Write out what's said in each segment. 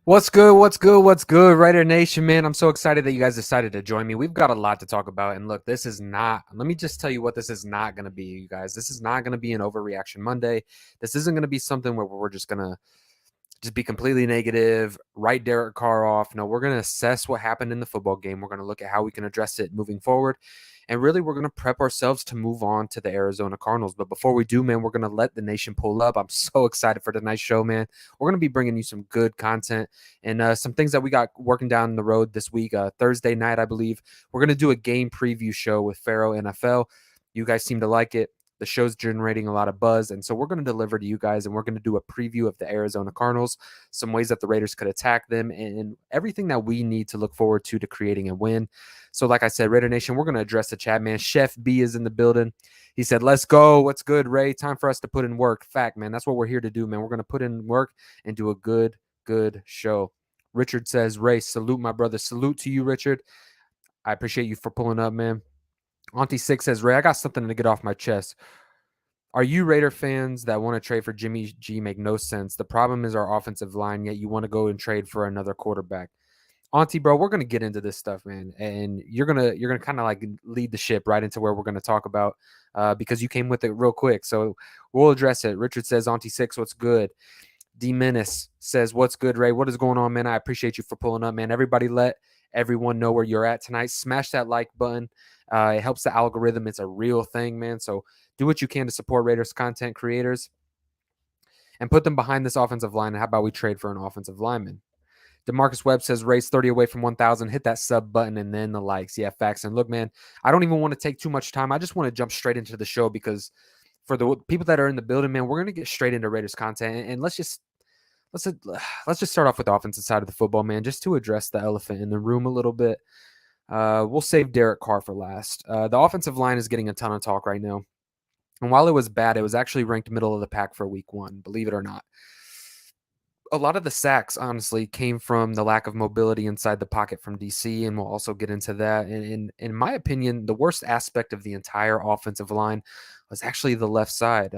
What's good? What's good? What's good, Raider Nation, man? I'm so excited that you guys decided to join me. We've got a lot to talk about. And look, this is not, let me just tell you what this is not going to be, you guys. This is not going to be an overreaction Monday. This isn't going to be something where we're just going to just be completely negative, write Derek Carr off. No, we're going to assess what happened in the football game. We're going to look at how we can address it moving forward. And really, we're going to prep ourselves to move on to the Arizona Cardinals. But before we do, man, we're going to let the nation pull up. I'm so excited for tonight's show, man. We're going to be bringing you some good content and some things that we got working down the road this week. Thursday night, I believe, we're going to do a game preview show with Faro NFL. You guys seem to like it. The show's generating a lot of buzz, and so we're going to deliver to you guys, and we're going to do a preview of the Arizona Cardinals, some ways that the Raiders could attack them, and everything that we need to look forward to creating a win. So like I said, Raider Nation, we're going to address the chat, man. Chef B is in the building. He said, let's go. What's good, Ray? Time for us to put in work. Fact, man. That's what we're here to do, man. We're going to put in work and do a good show. Richard says, Ray, salute my brother. Salute to you, Richard. I appreciate you for pulling up, man. Auntie Six says, Ray, I got something to get off my chest. Are you Raider fans that want to trade for Jimmy G make no sense? The problem is our offensive line, yet you want to go and trade for another quarterback. Auntie, bro, we're gonna get into this stuff, man, and you're gonna kind of like lead the ship right into where we're gonna talk about because you came with it real quick. So we'll address it. Richard says, Auntie Six, what's good? D Menace says, what's good, Ray? What is going on, man? I appreciate you for pulling up, man. Everybody let everyone know where you're at tonight. Smash that like button. It helps the algorithm. It's a real thing, man. So do what you can to support Raiders content creators and put them behind this offensive line. And how about we trade for an offensive lineman? DeMarcus Webb says, race 30 away from 1,000. Hit that sub button and then the likes. Yeah, facts. And look, man, I don't even want to take too much time. I just want to jump straight into the show because for the people that are in the building, man, we're going to get straight into Raiders content. And let's just start off with the offensive side of the football, man, just to address the elephant in the room a little bit. We'll save Derek Carr for last. The offensive line is getting a ton of talk right now. And while it was bad, it was actually ranked middle of the pack for week one, believe it or not. A lot of the sacks, honestly, came from the lack of mobility inside the pocket from DC, and we'll also get into that. And in my opinion, the worst aspect of the entire offensive line was actually the left side.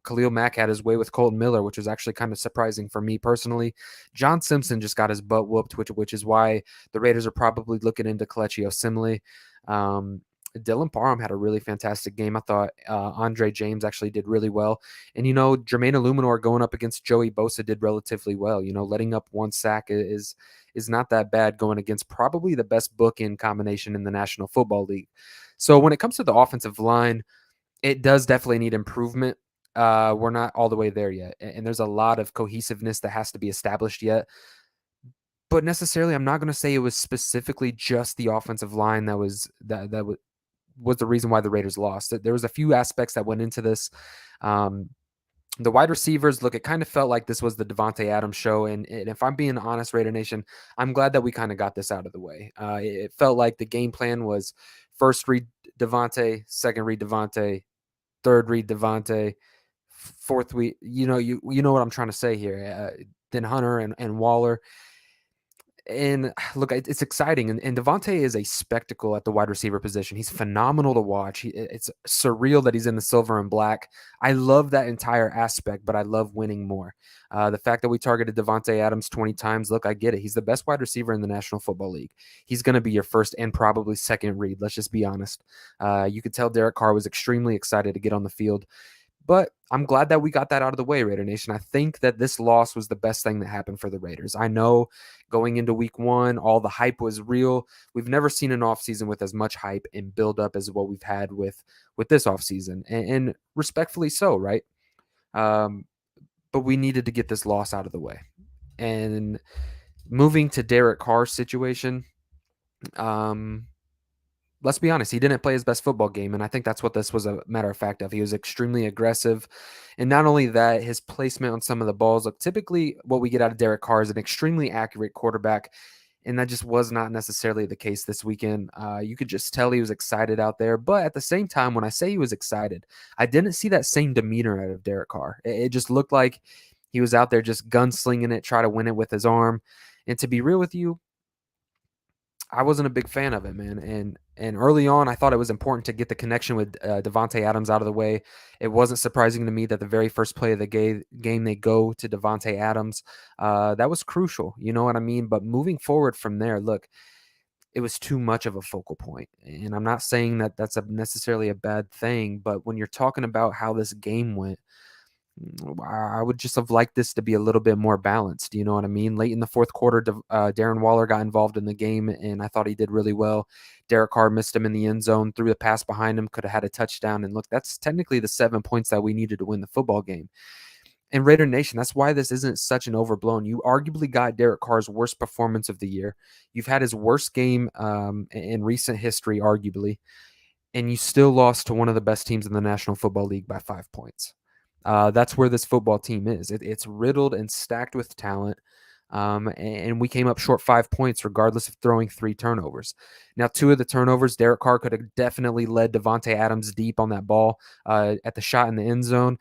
Khalil Mack had his way with Colton Miller, which was actually kind of surprising for me personally. John Simpson just got his butt whooped, which is why the Raiders are probably looking into Kelechi Osemele. Dylan Parham had a really fantastic game. I thought Andre James actually did really well. And, Jermaine Illuminor going up against Joey Bosa did relatively well. Letting up one sack is not that bad going against probably the best book-in combination in the National Football League. So when it comes to the offensive line, it does definitely need improvement. We're not all the way there yet. And there's a lot of cohesiveness that has to be established yet. But necessarily, I'm not going to say it was specifically just the offensive line that was the reason why the Raiders lost. There was a few aspects that went into this. The wide receivers, look, it kind of felt like this was the Devontae Adams show. And if I'm being honest, Raider Nation, I'm glad that we kind of got this out of the way. It felt like the game plan was first read Devontae, second read Devontae, third read Devontae, fourth read, you know what I'm trying to say here. Then Hunter and Waller. And look, it's exciting. And Devontae is a spectacle at the wide receiver position. He's phenomenal to watch. It's surreal that he's in the silver and black. I love that entire aspect, but I love winning more. The fact that we targeted Devontae Adams 20 times, look, I get it. He's the best wide receiver in the National Football League. He's going to be your first and probably second read. Let's just be honest. You could tell Derek Carr was extremely excited to get on the field. But I'm glad that we got that out of the way, Raider Nation. I think that this loss was the best thing that happened for the Raiders. I know going into week one, all the hype was real. We've never seen an offseason with as much hype and build up as what we've had with this offseason. And respectfully so, right? But we needed to get this loss out of the way. And moving to Derek Carr's situation, let's be honest, he didn't play his best football game, and I think that's what this was a matter of fact of. He was extremely aggressive, and not only that, his placement on some of the balls. Look, typically what we get out of Derek Carr is an extremely accurate quarterback, and that just was not necessarily the case this weekend. You could just tell he was excited out there, but at the same time, when I say he was excited, I didn't see that same demeanor out of Derek Carr. It just looked like he was out there just gunslinging it, try to win it with his arm, and to be real with you, I wasn't a big fan of it, man. And And early on, I thought it was important to get the connection with Devontae Adams out of the way. It wasn't surprising to me that the very first play of the game they go to Devontae Adams. That was crucial. You know what I mean? But moving forward from there, look, it was too much of a focal point. And I'm not saying that that's necessarily a bad thing, but when you're talking about how this game went, I would just have liked this to be a little bit more balanced. You know what I mean? Late in the fourth quarter, Darren Waller got involved in the game, and I thought he did really well. Derek Carr missed him in the end zone, threw the pass behind him, could have had a touchdown. And look, that's technically the 7 points that we needed to win the football game. And Raider Nation, that's why this isn't such an overblown. You arguably got Derek Carr's worst performance of the year. You've had his worst game in recent history, arguably, and you still lost to one of the best teams in the National Football League by 5 points. That's where this football team is. It's riddled and stacked with talent. And we came up short 5 points, regardless of throwing 3 turnovers. Now, 2 of the turnovers, Derek Carr could have definitely led Devontae Adams deep on that ball at the shot in the end zone.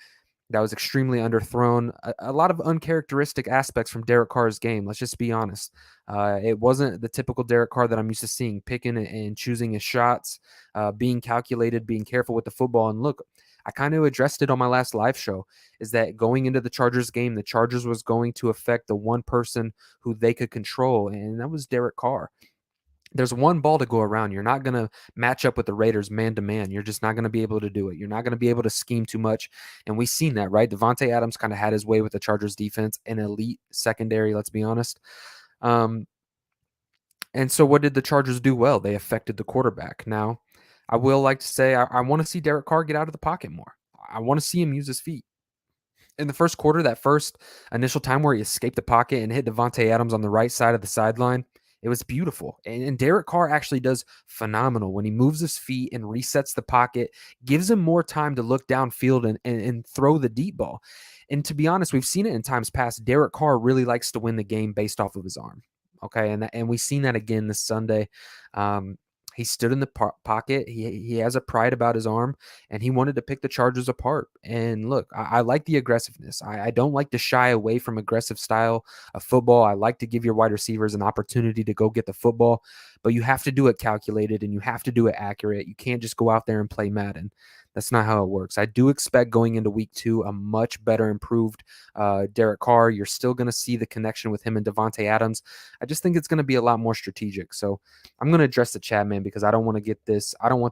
That was extremely underthrown. A lot of uncharacteristic aspects from Derek Carr's game. Let's just be honest. It wasn't the typical Derek Carr that I'm used to seeing, picking and choosing his shots, being calculated, being careful with the football. And look, I kind of addressed it on my last live show, is that going into the Chargers game, the Chargers was going to affect the one person who they could control, and that was Derek Carr. There's one ball to go around. You're not going to match up with the Raiders man-to-man. You're just not going to be able to do it. You're not going to be able to scheme too much, and we've seen that, right? Devontae Adams kind of had his way with the Chargers defense, an elite secondary, let's be honest. And so what did the Chargers do well? They affected the quarterback. Now, I will like to say I want to see Derek Carr get out of the pocket more. I want to see him use his feet. In the first quarter, that first initial time where he escaped the pocket and hit Devontae Adams on the right side of the sideline, it was beautiful. And Derek Carr actually does phenomenal when he moves his feet and resets the pocket, gives him more time to look downfield and throw the deep ball. And to be honest, we've seen it in times past. Derek Carr really likes to win the game based off of his arm. Okay, and we've seen that again this Sunday. He stood in the pocket. He has a pride about his arm, and he wanted to pick the Chargers apart. And look, I like the aggressiveness. I don't like to shy away from aggressive style of football. I like to give your wide receivers an opportunity to go get the football, but you have to do it calculated and you have to do it accurate. You can't just go out there and play Madden. That's not how it works. I do expect going into week 2 a much better improved Derek Carr. You're still going to see the connection with him and Devontae Adams. I just think it's going to be a lot more strategic. So I'm going to address the chat, man, because I don't want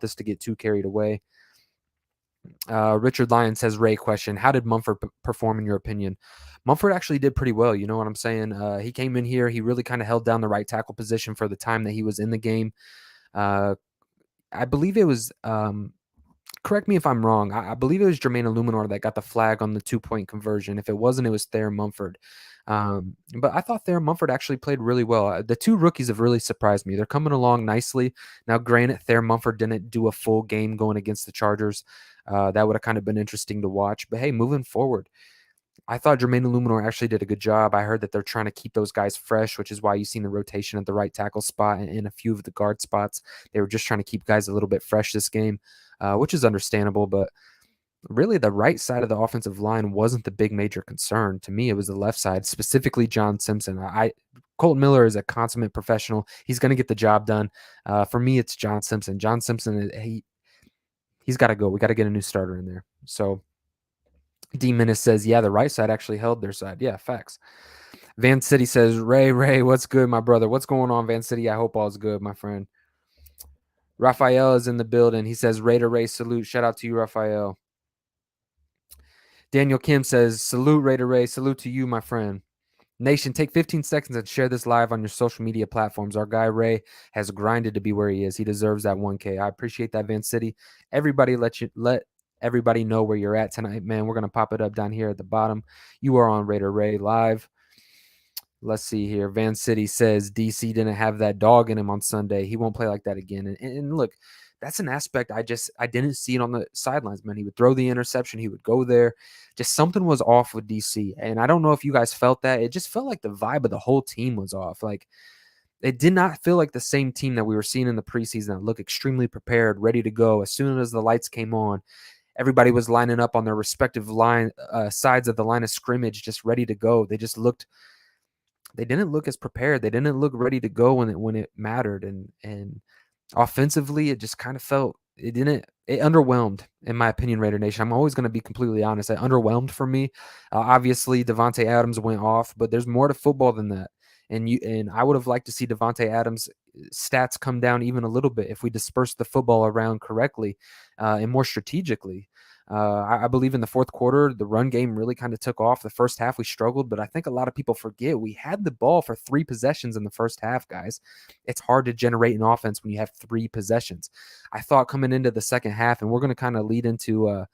this to get too carried away. Richard Lyon says, Ray question, how did Mumford perform in your opinion? Mumford actually did pretty well. You know what I'm saying? He came in here. He really kind of held down the right tackle position for the time that he was in the game. I believe it was correct me if I'm wrong. I believe it was Jermaine Illuminor that got the flag on the 2-point conversion. If it wasn't, it was Thayer Mumford. But I thought Thayer Mumford actually played really well. The 2 rookies have really surprised me. They're coming along nicely. Now, granted, Thayer Mumford didn't do a full game going against the Chargers. That would have kind of been interesting to watch. But hey, moving forward, I thought Jermaine Illuminor actually did a good job. I heard that they're trying to keep those guys fresh, which is why you've seen the rotation at the right tackle spot and in a few of the guard spots. They were just trying to keep guys a little bit fresh this game, which is understandable. But really, the right side of the offensive line wasn't the big major concern. To me, it was the left side, specifically John Simpson. Colton Miller is a consummate professional. He's going to get the job done. For me, it's John Simpson. John Simpson, he's got to go. We got to get a new starter in there. So D Menace says, yeah, the right side actually held their side. Yeah, facts. Van City says, Ray, what's good, my brother? What's going on, Van City? I hope all's good, my friend. Raphael is in the building. He says, Raider Ray, salute. Shout out to you, Raphael. Daniel Kim says, salute, Raider Ray. Salute to you, my friend. Nation, take 15 seconds and share this live on your social media platforms. Our guy Ray has grinded to be where he is. He deserves that 1K. I appreciate that, Van City. Everybody let everybody know where you're at tonight, man. We're going to pop it up down here at the bottom. You are on Raider Ray live. Let's see here. Van City says DC didn't have that dog in him on Sunday. He won't play like that again. And look, that's an aspect I didn't see it on the sidelines, man. He would throw the interception. He would go there. Just something was off with DC. And I don't know if you guys felt that. It just felt like the vibe of the whole team was off. Like, it did not feel like the same team that we were seeing in the preseason that looked extremely prepared, ready to go. As soon as the lights came on, everybody was lining up on their respective sides of the line of scrimmage, just ready to go. They didn't look as prepared. They didn't look ready to go when it mattered. And Offensively, it just kind of felt it underwhelmed, in my opinion, Raider Nation. I'm always going to be completely honest. It underwhelmed for me. Obviously, Devontae Adams went off, but there's more to football than that. And I would have liked to see Devontae Adams' stats come down even a little bit if we dispersed the football around correctly and more strategically. I believe in the fourth quarter, the run game really kind of took off. The first half, we struggled, but I think a lot of people forget we had the ball for 3 possessions in the first half, guys. It's hard to generate an offense when you have 3 possessions. I thought coming into the second half, and we're going to kind of lead into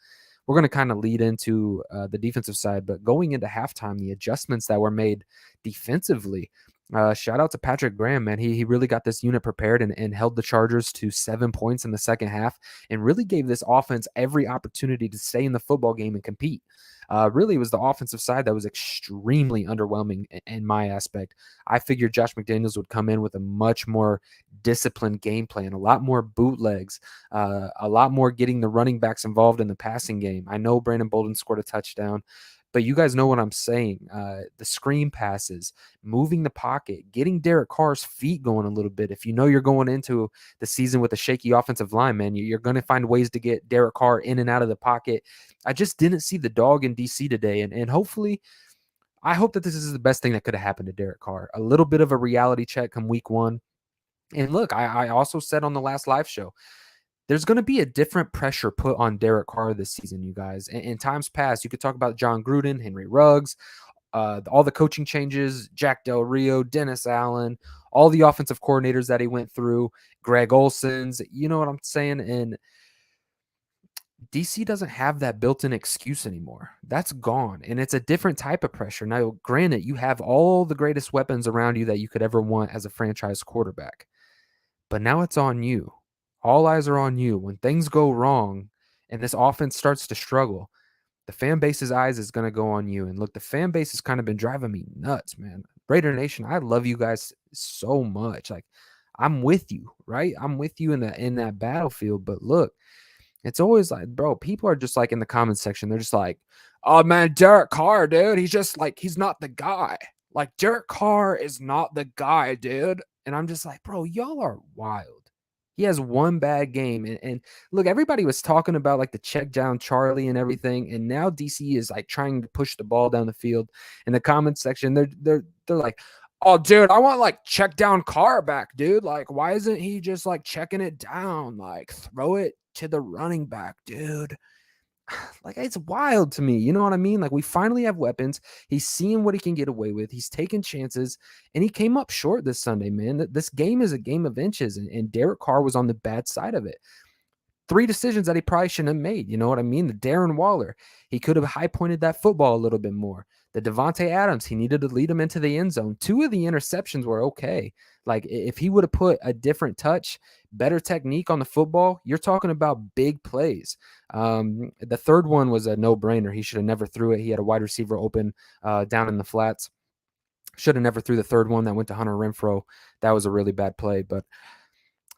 the defensive side, but going into halftime, the adjustments that were made defensively. Shout out to Patrick Graham, man. He really got this unit prepared and held the Chargers to 7 points in the second half and really gave this offense every opportunity to stay in the football game and compete. Really, it was the offensive side that was extremely underwhelming in my aspect. I figured Josh McDaniels would come in with a much more disciplined game plan, a lot more bootlegs, a lot more getting the running backs involved in the passing game. I know Brandon Bolden scored a touchdown, but you guys know what I'm saying. The screen passes, moving the pocket, getting Derek Carr's feet going a little bit. If you know you're going into the season with a shaky offensive line, man, you're going to find ways to get Derek Carr in and out of the pocket. I just didn't see the dog in DC today. And hopefully, I hope that this is the best thing that could have happened to Derek Carr. A little bit of a reality check come week 1. And look, I also said on the last live show, there's going to be a different pressure put on Derek Carr this season, you guys. In times past, you could talk about John Gruden, Henry Ruggs, all the coaching changes, Jack Del Rio, Dennis Allen, all the offensive coordinators that he went through, Greg Olson's, you know what I'm saying? And DC doesn't have that built-in excuse anymore. That's gone, and it's a different type of pressure. Now, granted, you have all the greatest weapons around you that you could ever want as a franchise quarterback, but now it's on you. All eyes are on you. When things go wrong and this offense starts to struggle, the fan base's eyes is going to go on you. And look, the fan base has kind of been driving me nuts, man. Raider Nation, I love you guys so much. Like, I'm with you, right? I'm with you in that battlefield. But look, it's always like, bro, people are just like in the comments section. They're just like, oh man, Derek Carr, dude. He's just like, he's not the guy. Like, Derek Carr is not the guy, dude. And I'm just like, bro, y'all are wild. He has one bad game. And look, everybody was talking about like the check down Charlie and everything. And now DC is like trying to push the ball down the field. In the comments section, they're like, oh, dude, I want like check down Carr back, dude. Like, why isn't he just like checking it down? Like, throw it to the running back, dude. Like, it's wild to me. You know what I mean? Like, we finally have weapons. He's seeing what he can get away with. He's taking chances, and he came up short this Sunday, man. This game is a game of inches, and Derek Carr was on the bad side of it. 3 decisions that he probably shouldn't have made. You know what I mean? The Darren Waller, he could have high pointed that football a little bit more. The Devontae Adams, he needed to lead him into the end zone. 2 of the interceptions were okay. Like, if he would have put a different touch, better technique on the football, you're talking about big plays. The third one was a no-brainer. He should have never threw it. He had a wide receiver open down in the flats. Should have never threw the third one that went to Hunter Renfrow. That was a really bad play. But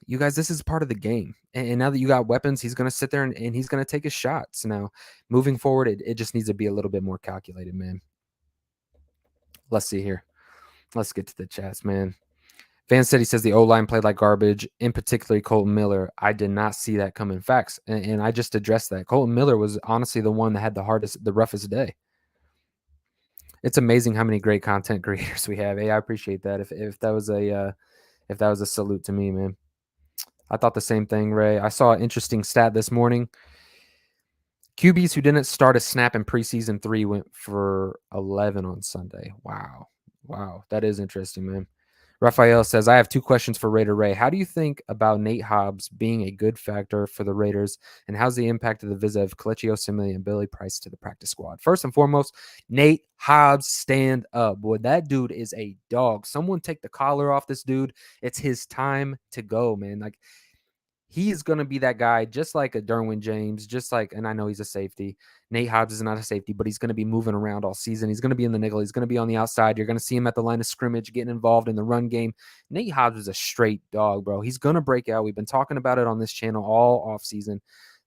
you guys, this is part of the game. And now that you got weapons, he's going to sit there and he's going to take his shots. Now, moving forward, it just needs to be a little bit more calculated, man. Let's see here. Let's get to the chats, man. Van said he says the O-line played like garbage, in particular Colton Miller. I did not see that coming. Facts. And I just addressed that. Colton Miller was honestly the one that had the roughest day. It's amazing how many great content creators we have. Hey, I appreciate that. If that was a salute to me, man. I thought the same thing, Ray. I saw an interesting stat this morning. QBs who didn't start a snap in preseason 3 went for 11 on Sunday. Wow. That is interesting, man. Raphael says, I have 2 questions for Raider Ray. How do you think about Nate Hobbs being a good factor for the Raiders, and how's the impact of the visit of Kelechi Osemele and Billy Price to the practice squad? First and foremost, Nate Hobbs, stand up. Boy, that dude is a dog. Someone take the collar off this dude. It's his time to go, man. Like, he's going to be that guy, just like a Derwin James, and I know he's a safety. Nate Hobbs is not a safety, but he's going to be moving around all season. He's going to be in the nickel. He's going to be on the outside. You're going to see him at the line of scrimmage, getting involved in the run game. Nate Hobbs is a straight dog, bro. He's going to break out. We've been talking about it on this channel all offseason,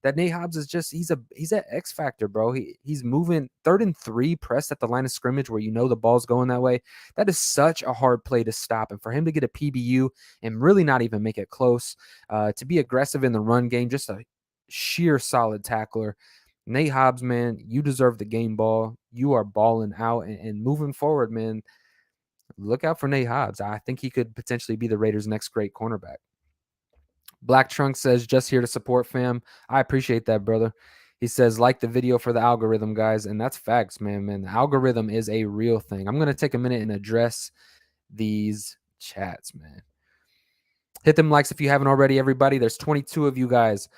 that Nate Hobbs is just he's an X factor, bro. He's moving 3rd and 3 pressed at the line of scrimmage where you know the ball's going that way. That is such a hard play to stop, and for him to get a PBU and really not even make it close, to be aggressive in the run game, just a sheer solid tackler. Nate Hobbs, man, you deserve the game ball. You are balling out and moving forward, man. Look out for Nate Hobbs. I think he could potentially be the Raiders' next great cornerback. Black Trunk says, just here to support, fam. I appreciate that, brother. He says, like the video for the algorithm, guys. And that's facts, man. The algorithm is a real thing. I'm going to take a minute and address these chats, man. Hit them likes if you haven't already, everybody. There's 22 of you guys.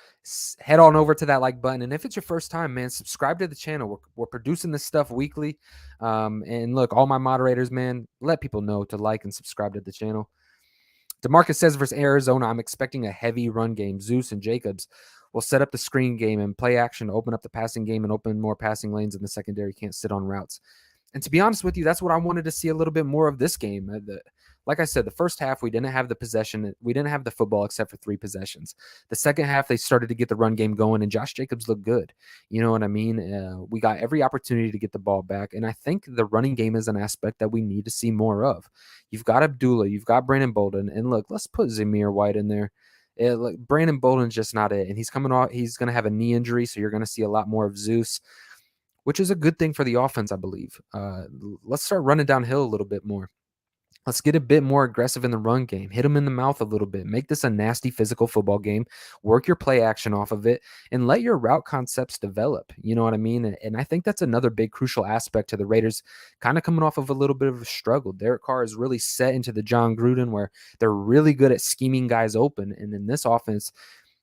Head on over to that like button. And if it's your first time, man, subscribe to the channel. We're producing this stuff weekly. And look, all my moderators, man, let people know to like and subscribe to the channel. DeMarcus says versus Arizona, I'm expecting a heavy run game. Zeus and Jacobs will set up the screen game and play action to open up the passing game and open more passing lanes in the secondary. Can't sit on routes. And to be honest with you, that's what I wanted to see a little bit more of this game. Like I said, the first half, we didn't have the possession. We didn't have the football except for 3 possessions. The second half, they started to get the run game going, and Josh Jacobs looked good. You know what I mean? We got every opportunity to get the ball back, and I think the running game is an aspect that we need to see more of. You've got Abdullah. You've got Brandon Bolden. And look, let's put Zamir White in there. Brandon Bolden's just not it, and he's coming off. He's going to have a knee injury, so you're going to see a lot more of Zeus, which is a good thing for the offense, I believe. Let's start running downhill a little bit more. Let's get a bit more aggressive in the run game. Hit them in the mouth a little bit. Make this a nasty physical football game. Work your play action off of it and let your route concepts develop. You know what I mean? And I think that's another big crucial aspect to the Raiders kind of coming off of a little bit of a struggle. Derek Carr is really set into the John Gruden where they're really good at scheming guys open. And in this offense,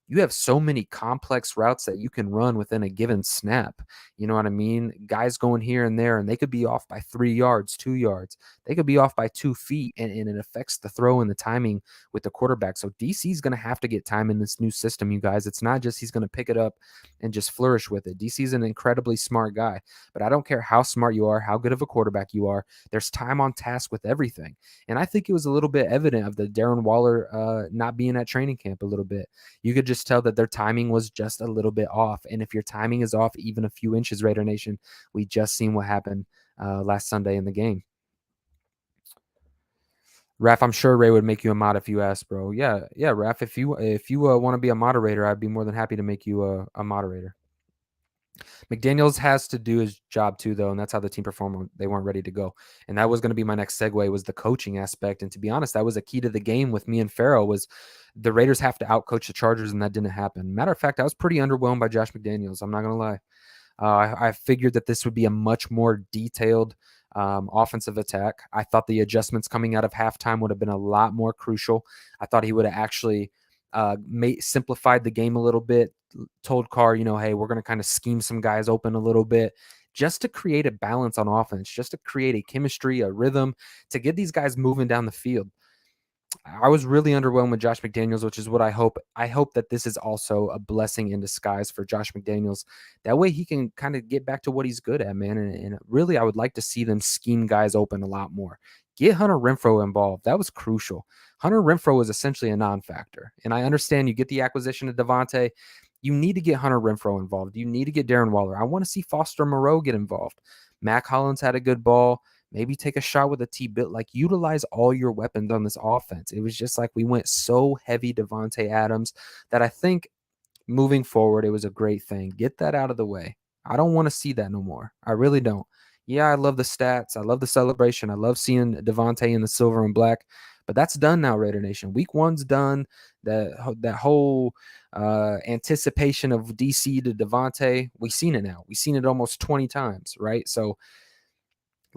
you have so many complex routes that you can run within a given snap. You know what I mean? Guys going here and there, and they could be off by 3 yards, 2 yards. They could be off by 2 feet, and it affects the throw and the timing with the quarterback. So DC is going to have to get time in this new system, you guys. It's not just he's going to pick it up and just flourish with it. DC is an incredibly smart guy, but I don't care how smart you are, how good of a quarterback you are. There's time on task with everything. And I think it was a little bit evident of the Darren Waller not being at training camp a little bit. You could just tell that their timing was just a little bit off. And if your timing is off even a few inches, Raider Nation, we just seen what happened last Sunday in the game. Raph, I'm sure Ray would make you a mod if you asked, bro. Yeah, Raph, if you want to be a moderator, I'd be more than happy to make you a moderator. McDaniels has to do his job too, though, and that's how the team performed. They weren't ready to go. And that was going to be my next segue, was the coaching aspect. And to be honest, that was a key to the game with me and Farrell, was the Raiders have to outcoach the Chargers, and that didn't happen. Matter of fact, I was pretty underwhelmed by Josh McDaniels. I'm not going to lie. I figured that this would be a much more detailed offensive attack. I thought the adjustments coming out of halftime would have been a lot more crucial. I thought he would have actually simplified the game a little bit, told Carr, hey, we're going to kind of scheme some guys open a little bit just to create a balance on offense, just to create a chemistry, a rhythm, to get these guys moving down the field. I was really underwhelmed with Josh McDaniels, which is what I hope. I hope that this is also a blessing in disguise for Josh McDaniels. That way he can kind of get back to what he's good at, man. And really, I would like to see them scheme guys open a lot more. Get Hunter Renfrow involved. That was crucial. Hunter Renfrow was essentially a non-factor. And I understand you get the acquisition of Devontae. You need to get Hunter Renfrow involved. You need to get Darren Waller. I want to see Foster Moreau get involved. Mac Hollins had a good ball. Maybe take a shot with a T-bit. Like, utilize all your weapons on this offense. It was just like we went so heavy Devontae Adams that I think moving forward, it was a great thing. Get that out of the way. I don't want to see that no more. I really don't. Yeah, I love the stats. I love the celebration. I love seeing Devontae in the silver and black. But that's done now, Raider Nation. Week 1's done. That whole anticipation of DC to Devontae, we've seen it now. We've seen it almost 20 times, right? So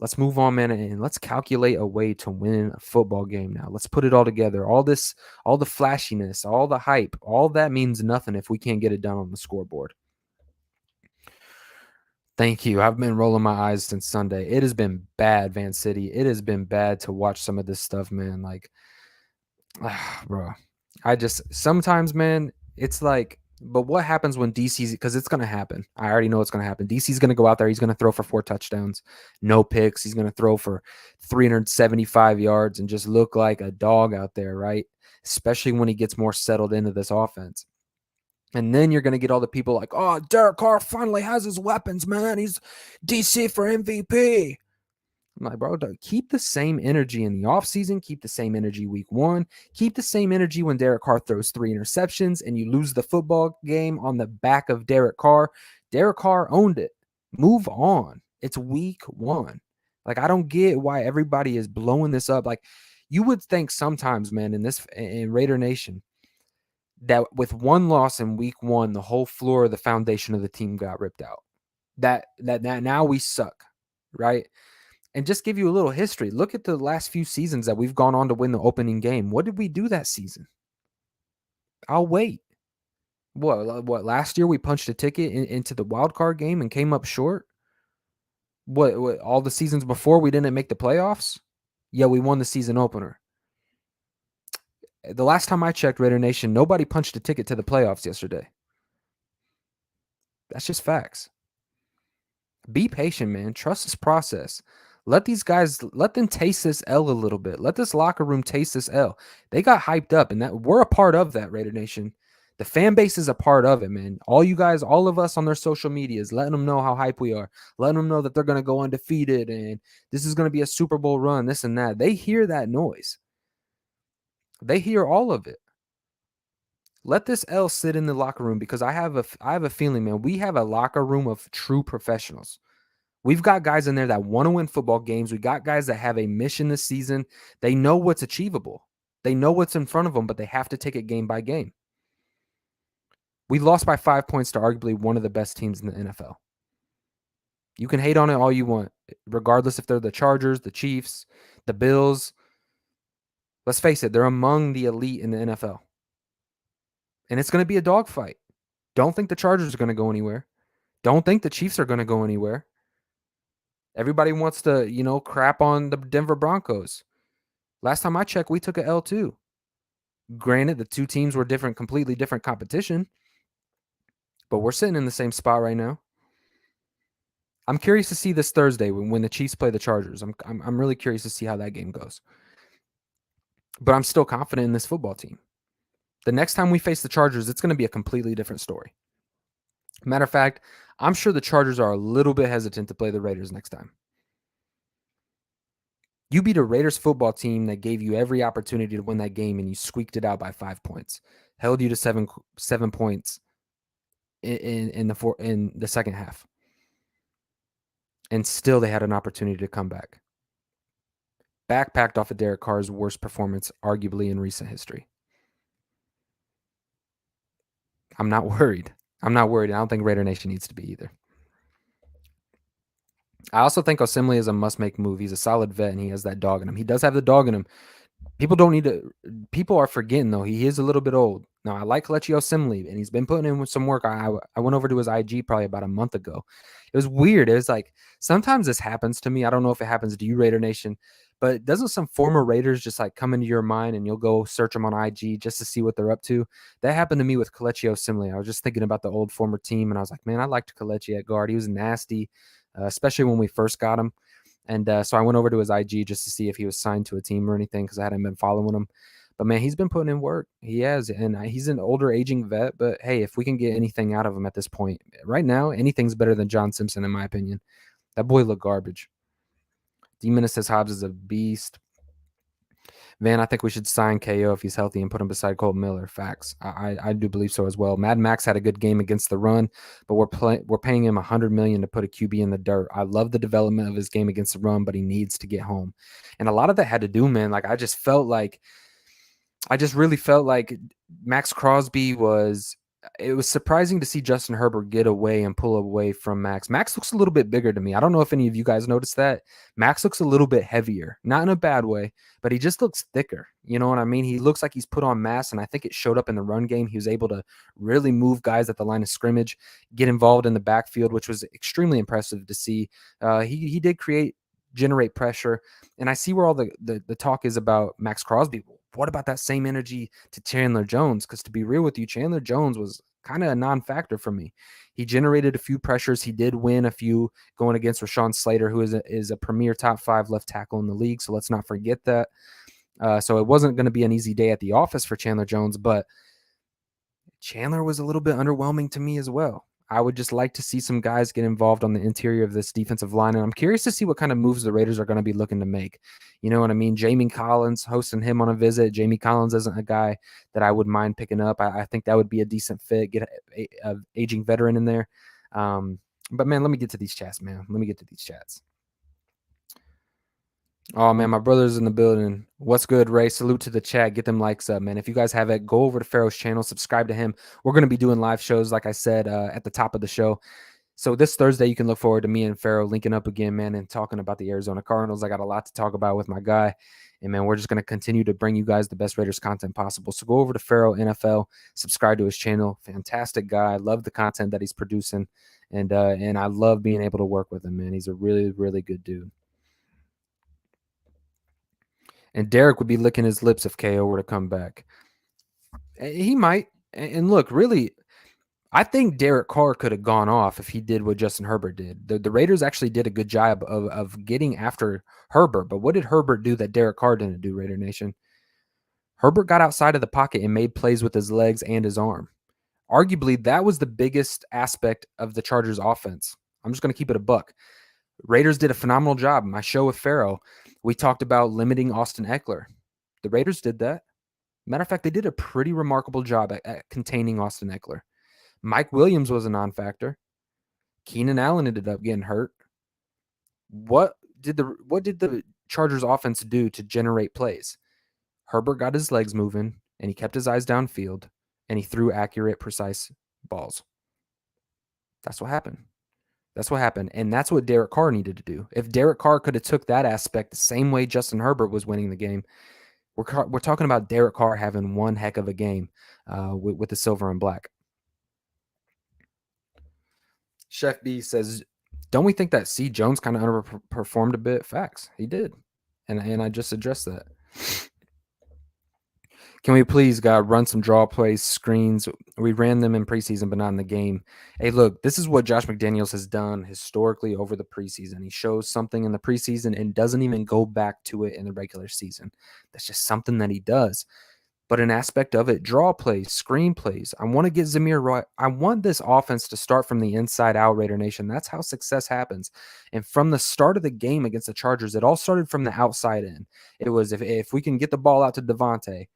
let's move on, man, and let's calculate a way to win a football game now. Let's put it all together. All the flashiness, all the hype, all that means nothing if we can't get it done on the scoreboard. Thank you. I've been rolling my eyes since Sunday. It has been bad, Van City. It has been bad to watch some of this stuff, man. Like, bro, sometimes, man, it's like, but what happens when DC's, because it's going to happen. I already know it's going to happen. DC's going to go out there. He's going to throw for 4 touchdowns, no picks. He's going to throw for 375 yards and just look like a dog out there, right? Especially when he gets more settled into this offense. And then you're going to get all the people like, oh, Derek Carr finally has his weapons, man. He's DC for MVP. I'm like, bro, keep the same energy in the offseason. Keep the same energy week one. Keep the same energy when Derek Carr throws 3 interceptions and you lose the football game on the back of Derek Carr. Derek Carr owned it. Move on. It's week one. Like, I don't get why everybody is blowing this up. Like, you would think sometimes, man, in Raider Nation, that with one loss in week one, the whole floor of the foundation of the team got ripped out. That now we suck, right? And just give you a little history. Look at the last few seasons that we've gone on to win the opening game. What did we do that season? I'll wait. What last year we punched a ticket into the wild card game and came up short? What all the seasons before we didn't make the playoffs? Yeah, we won the season opener. The last time I checked, Raider Nation, nobody punched a ticket to the playoffs yesterday. That's just facts. Be patient, man. Trust this process. Let these guys, let them taste this L a little bit. Let this locker room taste this L. They got hyped up, and that we're a part of that, Raider Nation. The fan base is a part of it, man. All you guys, all of us on their social medias, letting them know how hype we are, letting them know that they're going to go undefeated and this is going to be a Super Bowl run, this and that. They hear that noise. They hear all of it. Let this L sit in the locker room because I have a feeling, man, we have a locker room of true professionals. We've got guys in there that want to win football games. We got guys that have a mission this season. They know what's achievable. They know what's in front of them, but they have to take it game by game. We lost by 5 points to arguably one of the best teams in the NFL. You can hate on it all you want, regardless if they're the Chargers, the Chiefs, the Bills. Let's face it, they're among the elite in the NFL. And it's going to be a dogfight. Don't think the Chargers are going to go anywhere. Don't think the Chiefs are going to go anywhere. Everybody wants to, crap on the Denver Broncos. Last time I checked, we took a L too. Granted, the two teams were completely different competition, but we're sitting in the same spot right now. I'm curious to see this Thursday when the Chiefs play the Chargers. I'm really curious to see how that game goes. But I'm still confident in this football team. The next time we face the Chargers, it's going to be a completely different story. Matter of fact, I'm sure the Chargers are a little bit hesitant to play the Raiders next time. You beat a Raiders football team that gave you every opportunity to win that game, and you squeaked it out by 5 points. Held you to 7 points in the second half, and still they had an opportunity to come back. Backpacked off of Derek Carr's worst performance, arguably in recent history. I'm not worried. I don't think Raider Nation needs to be either. I also think Osemele is a must-make move. He's a solid vet, and he has that dog in him. He does have the dog in him. People are forgetting, though. He is a little bit old. Now, I like Kelechi Osemele, and he's been putting in with some work. I went over to his IG probably about a month ago. It was weird. It was like, sometimes this happens to me. I don't know if it happens to you, Raider Nation, but doesn't some former Raiders just like come into your mind and you'll go search them on IG just to see what they're up to? That happened to me with Kelechi Osemele. I was just thinking about the old former team, and I was like, man, I liked Kelechi at guard. He was nasty, especially when we first got him. And so I went over to his IG just to see if he was signed to a team or anything because I hadn't been following him. But, man, he's been putting in work. He has, and he's an older, aging vet. But, hey, if we can get anything out of him at this point, right now, anything's better than John Simpson, in my opinion. That boy looked garbage. D-Menace says Hobbs is a beast. Van, I think we should sign KO if he's healthy and put him beside Colton Miller. Facts. I do believe so as well. Mad Max had a good game against the run, but we're paying him $100 million to put a QB in the dirt. I love the development of his game against the run, but he needs to get home. And a lot of that had to do, man. Like I just really felt like Max Crosby it was surprising to see Justin Herbert get away and pull away from Max. Max looks a little bit bigger to me. I don't know if any of you guys noticed that. Max looks a little bit heavier, not in a bad way, but he just looks thicker. You know what I mean? He looks like he's put on mass, and I think it showed up in the run game. He was able to really move guys at the line of scrimmage, get involved in the backfield, which was extremely impressive to see. He did generate pressure, and I see where all the talk is about Max Crosby. What about that same energy to Chandler Jones? Because to be real with you, Chandler Jones was kind of a non-factor for me. He generated a few pressures. He did win a few going against Rashawn Slater, who is a premier top 5 left tackle in the league. So let's not forget that. So it wasn't going to be an easy day at the office for Chandler Jones, but Chandler was a little bit underwhelming to me as well. I would just like to see some guys get involved on the interior of this defensive line, and I'm curious to see what kind of moves the Raiders are going to be looking to make. You know what I mean? Jamie Collins, hosting him on a visit. Jamie Collins isn't a guy that I would mind picking up. I think that would be a decent fit. Get a aging veteran in there. But man, let me get to these chats, man. Let me get to these chats. Oh man, my brother's in the building. What's good, Ray? Salute to the chat. Get them likes up, man. If you guys have it, go over to Pharaoh's channel, subscribe to him. We're going to be doing live shows, like I said, at the top of the show. So this Thursday, you can look forward to me and Pharaoh linking up again, man, and talking about the Arizona Cardinals. I got a lot to talk about with my guy. And man, we're just going to continue to bring you guys the best Raiders content possible. So go over to Pharaoh NFL, subscribe to his channel. Fantastic guy. Love the content that he's producing. And I love being able to work with him, man. He's a really, really good dude. And Derek would be licking his lips if KO were to come back. He might. And look, really, I think Derek Carr could have gone off if he did what Justin Herbert did. The Raiders actually did a good job of getting after Herbert. But what did Herbert do that Derek Carr didn't do, Raider Nation? Herbert got outside of the pocket and made plays with his legs and his arm. Arguably, that was the biggest aspect of the Chargers offense. I'm just going to keep it a buck. Raiders did a phenomenal job. My show with Pharaoh, we talked about limiting Austin Eckler. The Raiders did that. Matter of fact, they did a pretty remarkable job at containing Austin Eckler. Mike Williams was a non-factor. Keenan Allen ended up getting hurt. What did the Chargers offense do to generate plays? Herbert got his legs moving, and he kept his eyes downfield, and he threw accurate, precise balls. That's what happened. That's what happened. And that's what Derek Carr needed to do. If Derek Carr could have took that aspect the same way Justin Herbert was winning the game, we're talking about Derek Carr having one heck of a game with the silver and black. Chef B says, don't we think that C. Jones kind of underperformed a bit? Facts. He did. And I just addressed that. Can we please, God, run some draw plays, screens? We ran them in preseason, but not in the game. Hey, look, this is what Josh McDaniels has done historically over the preseason. He shows something in the preseason and doesn't even go back to it in the regular season. That's just something that he does. But an aspect of it, draw plays, screen plays. I want to get Zamir right. I want this offense to start from the inside out, Raider Nation. That's how success happens. And from the start of the game against the Chargers, it all started from the outside in. It was if we can get the ball out to Devontae,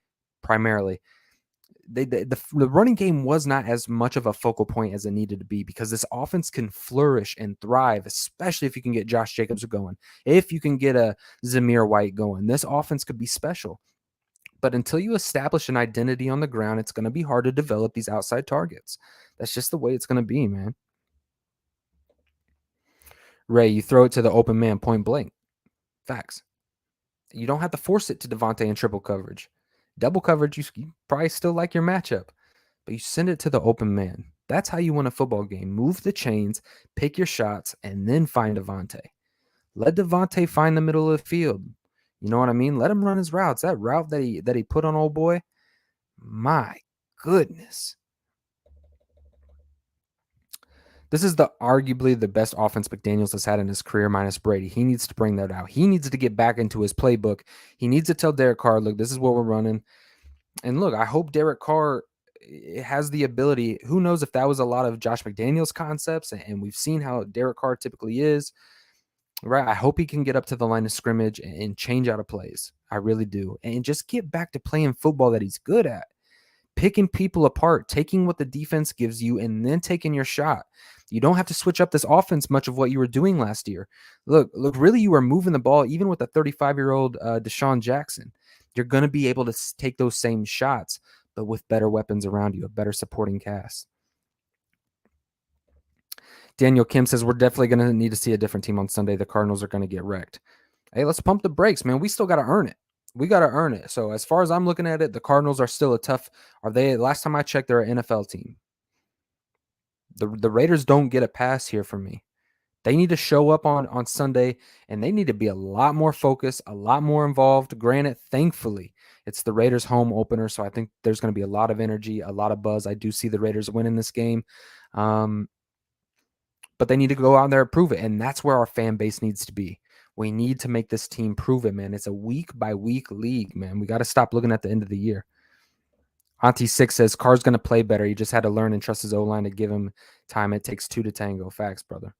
primarily, the running game was not as much of a focal point as it needed to be, because this offense can flourish and thrive, especially if you can get Josh Jacobs going. If you can get a Zamir White going, this offense could be special. But until you establish an identity on the ground, it's going to be hard to develop these outside targets. That's just the way it's going to be, man. Ray, you throw it to the open man point blank. Facts. You don't have to force it to Devontae in triple coverage. Double coverage, you probably still like your matchup, but you send it to the open man. That's how you win a football game. Move the chains, pick your shots, and then find Devontae. Let Devontae find the middle of the field. You know what I mean? Let him run his routes. That route that he put on old boy, my goodness. This is arguably the best offense McDaniels has had in his career, minus Brady. He needs to bring that out. He needs to get back into his playbook. He needs to tell Derek Carr, look, this is what we're running. And look, I hope Derek Carr has the ability. Who knows if that was a lot of Josh McDaniels concepts, and we've seen how Derek Carr typically is, right? I hope he can get up to the line of scrimmage and change out of plays. I really do. And just get back to playing football that he's good at. Picking people apart, taking what the defense gives you, and then taking your shot. You don't have to switch up this offense much of what you were doing last year. Look, really, you are moving the ball, even with a 35-year-old Deshaun Jackson. You're going to be able to take those same shots, but with better weapons around you, a better supporting cast. Daniel Kim says, we're definitely going to need to see a different team on Sunday. The Cardinals are going to get wrecked. Hey, let's pump the brakes, man. We still got to earn it. We got to earn it. So as far as I'm looking at it, the Cardinals are still last time I checked, they're an NFL team. The Raiders don't get a pass here from me. They need to show up on Sunday, and they need to be a lot more focused, a lot more involved. Granted, thankfully, it's the Raiders' home opener, so I think there's going to be a lot of energy, a lot of buzz. I do see the Raiders winning this game. But they need to go out there and prove it, and that's where our fan base needs to be. We need to make this team prove it, man. It's a week-by-week league, man. We got to stop looking at the end of the year. Auntie Six says Carr's going to play better. He just had to learn and trust his O-line to give him time. It takes two to tango. Facts, brother.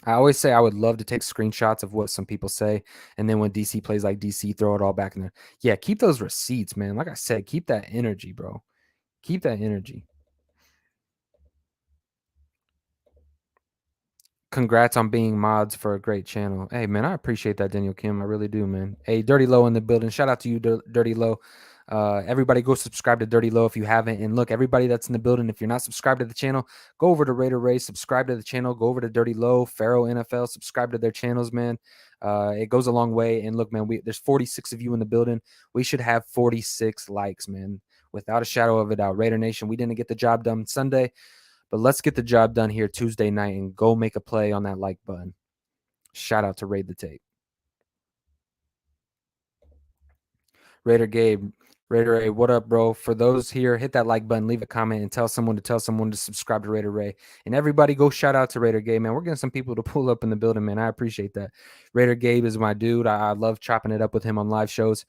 I always say I would love to take screenshots of what some people say, and then when DC plays like DC, throw it all back in there. Yeah, keep those receipts, man. Like I said, keep that energy, bro. Keep that energy. Congrats on being mods for a great channel. Hey, man, I appreciate that, Daniel Kim. I really do, man. Hey, Dirty Low in the building. Shout out to you, Dirty Low. Everybody go subscribe to Dirty Low if you haven't. And look, everybody that's in the building, if you're not subscribed to the channel, go over to Raider Ray, subscribe to the channel, go over to Dirty Low, Pharaoh NFL, subscribe to their channels, man. It goes a long way. And look, man, there's 46 of you in the building. We should have 46 likes, man, without a shadow of a doubt. Raider Nation, we didn't get the job done Sunday, but let's get the job done here Tuesday night and go make a play on that like button. Shout out to Raid the Tape. Raider Gabe, Raider Ray, what up, bro? For those here, hit that like button, leave a comment, and tell someone to subscribe to Raider Ray. And everybody go shout out to Raider Gabe, man. We're getting some people to pull up in the building, man. I appreciate that. Raider Gabe is my dude. I love chopping it up with him on live shows.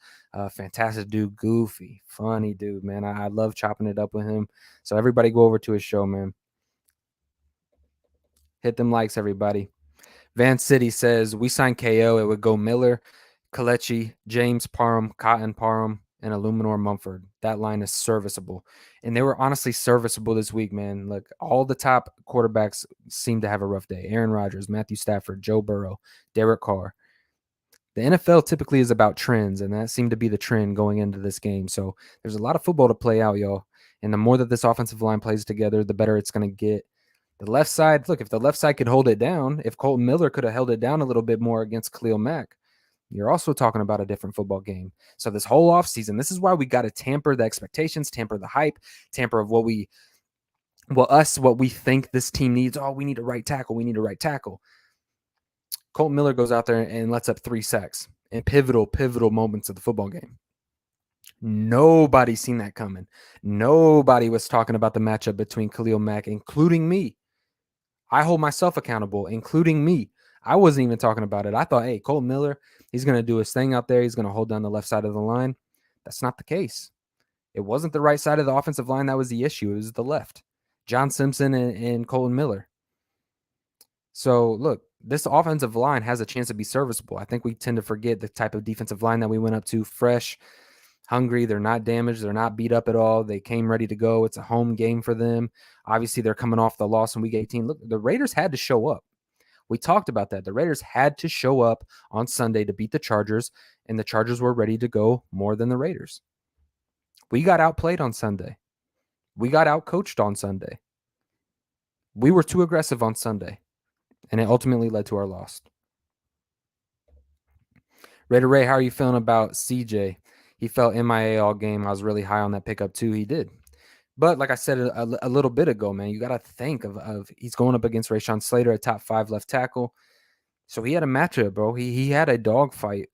Fantastic dude, goofy, funny dude, man. I love chopping it up with him. So everybody go over to his show, man. Hit them likes, everybody. Van City says, we signed KO. It would go Miller, Kalechi, James Parham, Cotton Parham, and Illuminor Mumford. That line is serviceable. And they were honestly serviceable this week, man. Look, all the top quarterbacks seem to have a rough day. Aaron Rodgers, Matthew Stafford, Joe Burrow, Derek Carr. The NFL typically is about trends, and that seemed to be the trend going into this game. So there's a lot of football to play out, y'all. And the more that this offensive line plays together, the better it's going to get. The left side, look, if the left side could hold it down, if Colton Miller could have held it down a little bit more against Khalil Mack, you're also talking about a different football game. So this whole offseason, this is why we got to tamper the expectations, tamper the hype, tamper of what we think this team needs. Oh, we need a right tackle. We need a right tackle. Colton Miller goes out there and lets up 3 sacks in pivotal moments of the football game. Nobody seen that coming. Nobody was talking about the matchup between Khalil Mack, including me. I hold myself accountable, including me. I wasn't even talking about it. I thought, hey, Colton Miller, he's going to do his thing out there. He's going to hold down the left side of the line. That's not the case. It wasn't the right side of the offensive line that was the issue. It was the left. John Simpson and Colton Miller. So, look, this offensive line has a chance to be serviceable. I think we tend to forget the type of defensive line that we went up to, fresh, hungry. They're not damaged. They're not beat up at all. They came ready to go. It's a home game for them. Obviously, they're coming off the loss in Week 18. Look, the Raiders had to show up. We talked about that. The Raiders had to show up on Sunday to beat the Chargers, and the Chargers were ready to go more than the Raiders. We got outplayed on Sunday. We got outcoached on Sunday. We were too aggressive on Sunday, and it ultimately led to our loss. Raider Ray, how are you feeling about CJ? He felt MIA all game. I was really high on that pickup too. He did. But like I said a little bit ago, man, you got to think of he's going up against Rashawn Slater, a top 5 left tackle. So he had a matchup, bro. He had a dogfight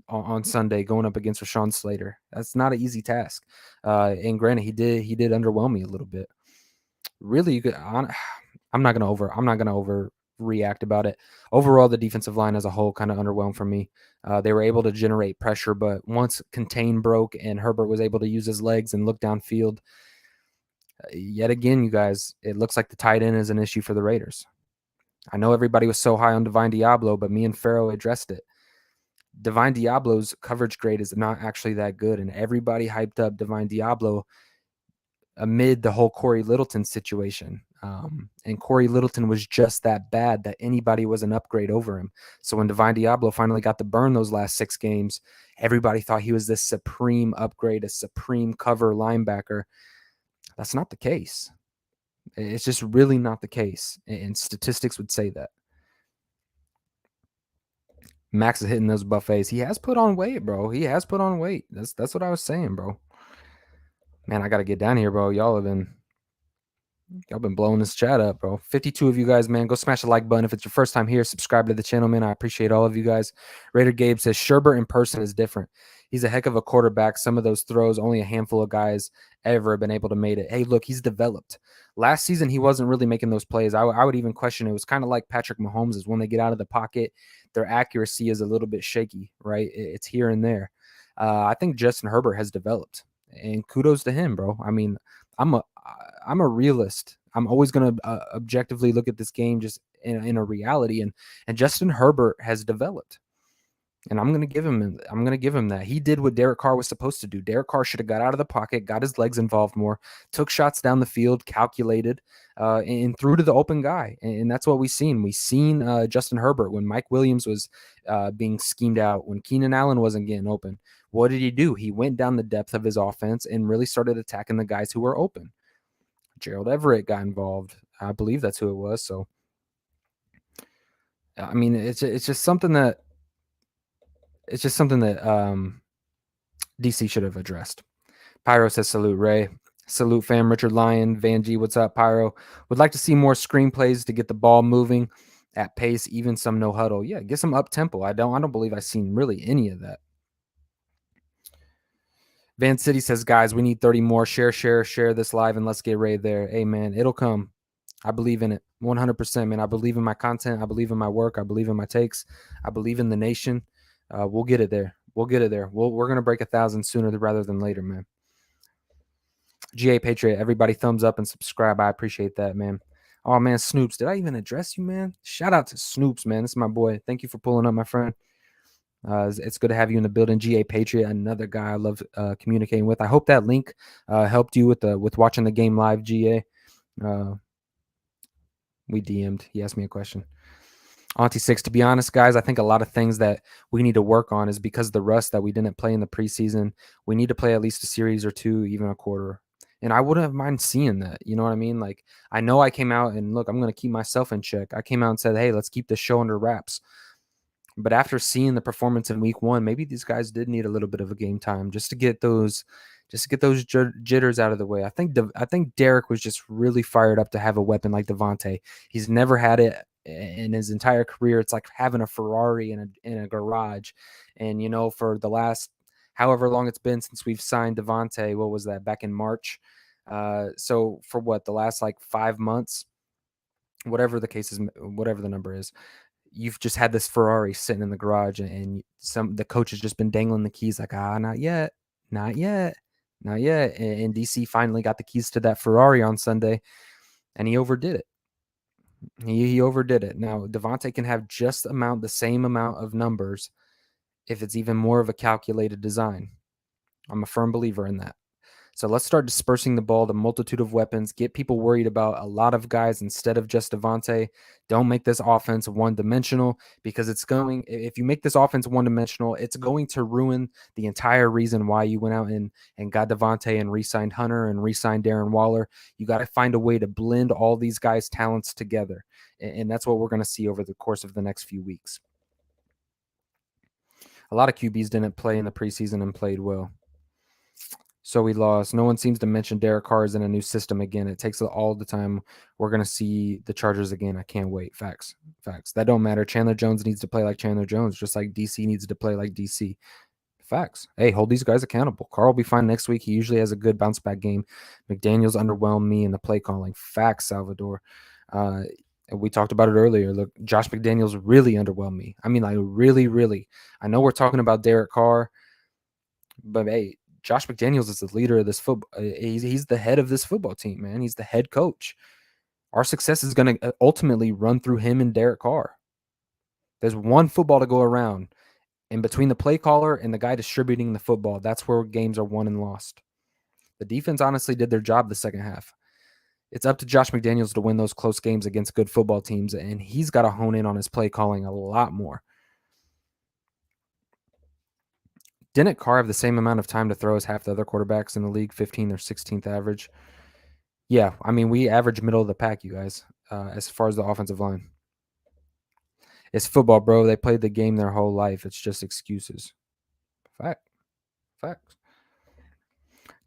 on Sunday going up against Rashawn Slater. That's not an easy task. And granted, he did underwhelm me a little bit. Really, you could. I'm not gonna overreact about it. Overall, the defensive line as a whole kind of underwhelmed for me. They were able to generate pressure, but once contain broke and Herbert was able to use his legs and look downfield, yet again, you guys, it looks like the tight end is an issue for the Raiders. I know everybody was so high on Divine Diablo, but me and Pharaoh addressed it. Divine Diablo's coverage grade is not actually that good, and everybody hyped up Divine Diablo amid the whole Corey Littleton situation. And Corey Littleton was just that bad that anybody was an upgrade over him. So when Divine Diablo finally got the burn those last 6 games, everybody thought he was this supreme upgrade, a supreme cover linebacker. That's not the case. It's just really not the case. And statistics would say that. Max is hitting those buffets. He has put on weight, bro. He has put on weight. That's what I was saying, bro. Man, I got to get down here, bro. Y'all been blowing this chat up, bro. 52 of you guys, man. Go smash the like button. If it's your first time here, subscribe to the channel, man. I appreciate all of you guys. Raider Gabe says, Sherbert in person is different. He's a heck of a quarterback. Some of those throws, only a handful of guys ever have been able to make it. Hey, look, he's developed. Last season, he wasn't really making those plays. I would even question it. It was kind of like Patrick Mahomes is when they get out of the pocket, their accuracy is a little bit shaky, right? It's here and there. I think Justin Herbert has developed. and kudos to him, bro. I mean, I'm a I'm a realist. I'm always going to objectively look at this game just in a reality, and Justin Herbert has developed. And I'm gonna give him that. He did what Derek Carr was supposed to do. Derek Carr should have got out of the pocket, got his legs involved more, took shots down the field, calculated, and threw to the open guy. And that's what we've seen. We've seen Justin Herbert when Mike Williams was being schemed out, when Keenan Allen wasn't getting open. What did he do? He went down the depth of his offense and really started attacking the guys who were open. Gerald Everett got involved. I believe that's who it was. So, I mean, it's just something that DC should have addressed. Pyro says, salute, Ray. Salute, fam. Richard Lyon. Van G, what's up, Pyro? Would like to see more screenplays to get the ball moving at pace, even some no huddle. Yeah, get some up tempo. I don't believe I've seen really any of that. Van City says, guys, we need 30 more. Share this live, and let's get Ray there. Hey, man, it'll come. I believe in it 100%, man. I believe in my content. I believe in my work. I believe in my takes. I believe in the nation. We'll get it there. We're going to break 1,000 sooner rather than later, man. GA Patriot, everybody thumbs up and subscribe. I appreciate that, man. Oh, man, Snoops. Did I even address you, man? Shout out to Snoops, man. This is my boy. Thank you for pulling up, my friend. It's good to have you in the building. GA Patriot, another guy I love communicating with. I hope that link helped you with watching the game live, GA. We DM'd. He asked me a question. Auntie Six, to be honest, guys, I think a lot of things that we need to work on is because of the rust that we didn't play in the preseason. We need to play at least a series or two, even a quarter. And I wouldn't have mind seeing that. You know what I mean? Like, I know I came out and look, I'm going to keep myself in check. I came out and said, hey, let's keep the show under wraps. But after seeing the performance in week one, maybe these guys did need a little bit of a game time just to get those jitters out of the way. I think Derek was just really fired up to have a weapon like Devontae. He's never had it in his entire career. It's like having a Ferrari in a garage. And, you know, for the last however long it's been since we've signed Devontae, what was that, back in March? So for the last like 5 months, whatever the case is, whatever the number is, you've just had this Ferrari sitting in the garage, and the coach has just been dangling the keys like, not yet. And DC finally got the keys to that Ferrari on Sunday, and he overdid it. He overdid it. Now, Devontae can have the same amount of numbers if it's even more of a calculated design. I'm a firm believer in that. So let's start dispersing the ball, the multitude of weapons, get people worried about a lot of guys instead of just Devontae. Don't make this offense one-dimensional, because if you make this offense one-dimensional, it's going to ruin the entire reason why you went out and got Devontae and re-signed Hunter and re-signed Darren Waller. You got to find a way to blend all these guys' talents together. And that's what we're going to see over the course of the next few weeks. A lot of QBs didn't play in the preseason and played well. So we lost. No one seems to mention Derek Carr is in a new system again. It takes all the time. We're going to see the Chargers again. I can't wait. Facts. That don't matter. Chandler Jones needs to play like Chandler Jones, just like DC needs to play like DC. Facts. Hey, hold these guys accountable. Carr will be fine next week. He usually has a good bounce back game. McDaniels underwhelmed me in the play calling. Facts, Salvador. We talked about it earlier. Look, Josh McDaniels really underwhelmed me. I mean, like really, really. I know we're talking about Derek Carr, but hey, Josh McDaniels is the leader of this football. He's the head of this football team, man. He's the head coach. Our success is going to ultimately run through him and Derek Carr. There's one football to go around. And between the play caller and the guy distributing the football, that's where games are won and lost. The defense honestly did their job the second half. It's up to Josh McDaniels to win those close games against good football teams, and he's got to hone in on his play calling a lot more. Didn't Carr have the same amount of time to throw as half the other quarterbacks in the league, 15th or 16th average? Yeah, I mean, we average middle of the pack, you guys, as far as the offensive line. It's football, bro. They played the game their whole life. It's just excuses. Facts.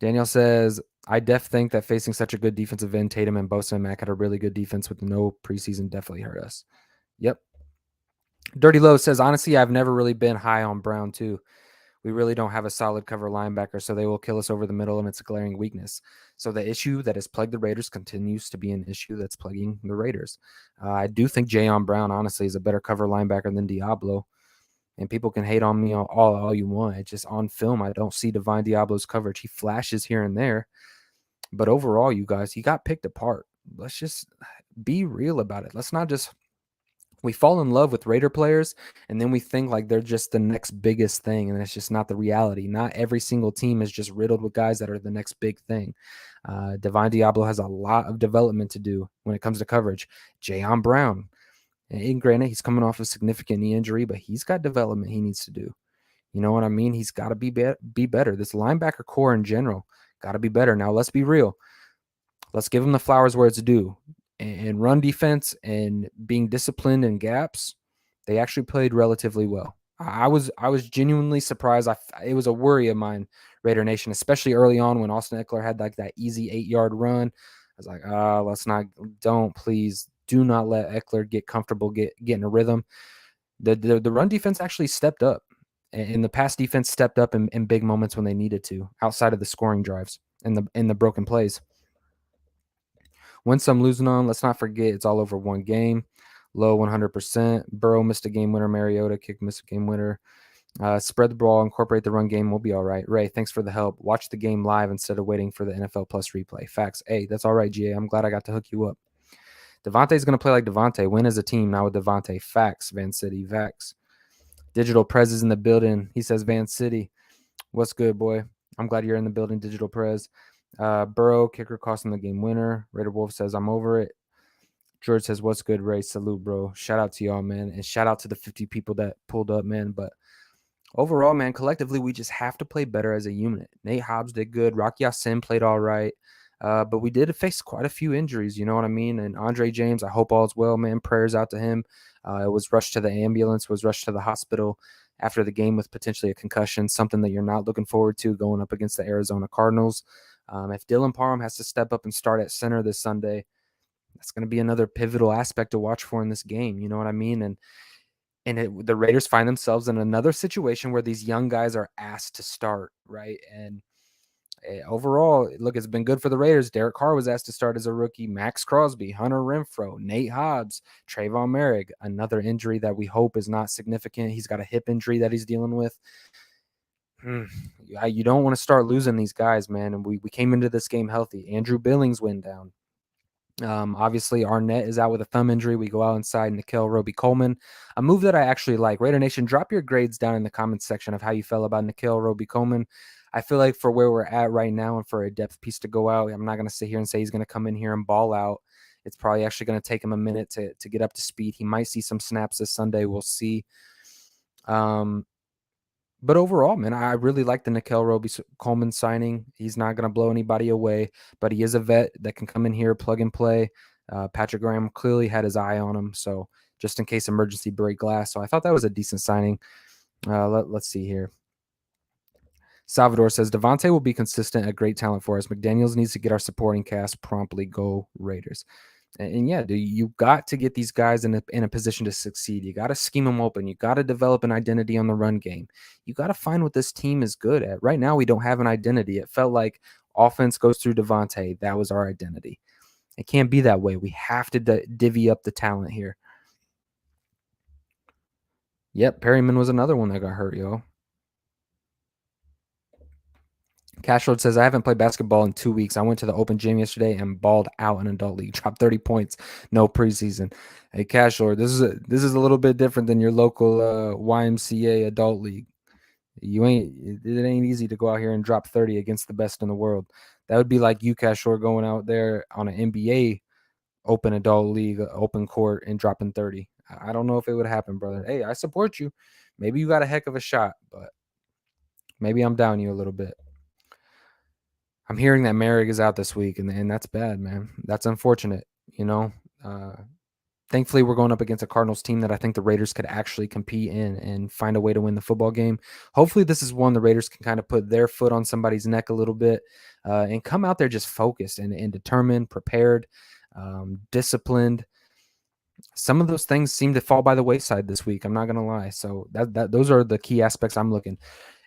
Daniel says, I think that facing such a good defensive end, Tatum and Bosa and Mack had a really good defense with no preseason, definitely hurt us. Yep. Dirty Low says, honestly, I've never really been high on Brown, too. We really don't have a solid cover linebacker, so they will kill us over the middle, and it's a glaring weakness. So the issue that has plagued the Raiders continues to be an issue that's plaguing the Raiders. I do think Jayon Brown, honestly, is a better cover linebacker than Diablo. And people can hate on me all you want. It's just on film, I don't see Divine Diablo's coverage. He flashes here and there. But overall, you guys, he got picked apart. Let's just be real about it. Let's not just we fall in love with Raider players and then we think like they're just the next biggest thing, and it's just not the reality. Not every single team is just riddled with guys that are the next big thing. Divine Diablo has a lot of development to do when it comes to coverage. Jayon Brown, and granted, he's coming off a significant knee injury, but he's got development he needs to do. You know what I mean? He's got to be better. This linebacker core in general got to be better. Now, let's be real. Let's give him the flowers where it's due. And run defense and being disciplined in gaps, they actually played relatively well. I was genuinely surprised. It was a worry of mine, Raider Nation, especially early on when Austin Eckler had like that easy 8-yard run. I was like, please do not let Eckler get comfortable, get in a rhythm. The run defense actually stepped up, and the pass defense stepped up in big moments when they needed to, outside of the scoring drives and the broken plays. Win some, lose none. Let's not forget it's all over one game. Low 100%. Burrow missed a game winner. Mariota missed a game winner. Spread the ball, incorporate the run game. We'll be all right. Ray, thanks for the help. Watch the game live instead of waiting for the NFL Plus replay. Facts. Hey, that's all right, GA. I'm glad I got to hook you up. Devontae's going to play like Devontae. Win as a team, now with Devontae. Facts, Van City. Facts. Digital Prez is in the building. He says, Van City. What's good, boy? I'm glad you're in the building, Digital Prez. Burrow, kicker costing the game winner. Raider Wolf says, I'm over it. George says, what's good, Ray? Salute, bro. Shout out to y'all, man. And shout out to the 50 people that pulled up, man. But overall, man, collectively, we just have to play better as a unit. Nate Hobbs did good. Rocky Ya-Sin played all right. But we did face quite a few injuries, you know what I mean? And Andre James, I hope all's well, man. Prayers out to him. It was rushed to the ambulance, was rushed to the hospital after the game with potentially a concussion, something that you're not looking forward to going up against the Arizona Cardinals. If Dylan Parham has to step up and start at center this Sunday, that's going to be another pivotal aspect to watch for in this game. You know what I mean? The Raiders find themselves in another situation where these young guys are asked to start, right? And overall, look, it's been good for the Raiders. Derek Carr was asked to start as a rookie. Max Crosby, Hunter Renfrow, Nate Hobbs, Trayvon Merrick, another injury that we hope is not significant. He's got a hip injury that he's dealing with. You don't want to start losing these guys, man. And we came into this game healthy. Andrew Billings went down. Obviously, Arnett is out with a thumb injury. We go outside Nickel Roby-Coleman, a move that I actually like. Raider Nation, drop your grades down in the comments section of how you felt about Nickel Roby-Coleman. I feel like for where we're at right now and for a depth piece to go out, I'm not going to sit here and say he's going to come in here and ball out. It's probably actually going to take him a minute to get up to speed. He might see some snaps this Sunday. We'll see. But overall, man, I really like the Nickel Roby-Coleman signing. He's not going to blow anybody away, but he is a vet that can come in here, plug and play. Patrick Graham clearly had his eye on him, so just in case emergency break glass. So I thought that was a decent signing. Let's see here. Salvador says, Devontae will be consistent, a great talent for us. McDaniels needs to get our supporting cast promptly. Go Raiders. And yeah, dude, you got to get these guys in a position to succeed. You got to scheme them open. You got to develop an identity on the run game. You got to find what this team is good at. Right now, we don't have an identity. It felt like offense goes through Devontae. That was our identity. It can't be that way. We have to divvy up the talent here. Yep, Perryman was another one that got hurt, yo. Cashroad says, I haven't played basketball in 2 weeks. I went to the open gym yesterday and balled out in adult league. Dropped 30 points. No preseason. Hey, Cashroad, this is a little bit different than your local YMCA adult league. It ain't easy to go out here and drop 30 against the best in the world. That would be like you, Cashroad, going out there on an NBA open adult league, open court, and dropping 30. I don't know if it would happen, brother. Hey, I support you. Maybe you got a heck of a shot, but maybe I'm down you a little bit. I'm hearing that Merrick is out this week, and that's bad, man. That's unfortunate, you know. Thankfully, we're going up against a Cardinals team that I think the Raiders could actually compete in and find a way to win the football game. Hopefully, this is one the Raiders can kind of put their foot on somebody's neck a little bit and come out there just focused and determined, prepared, disciplined. Some of those things seem to fall by the wayside this week. I'm not going to lie. So those are the key aspects I'm looking.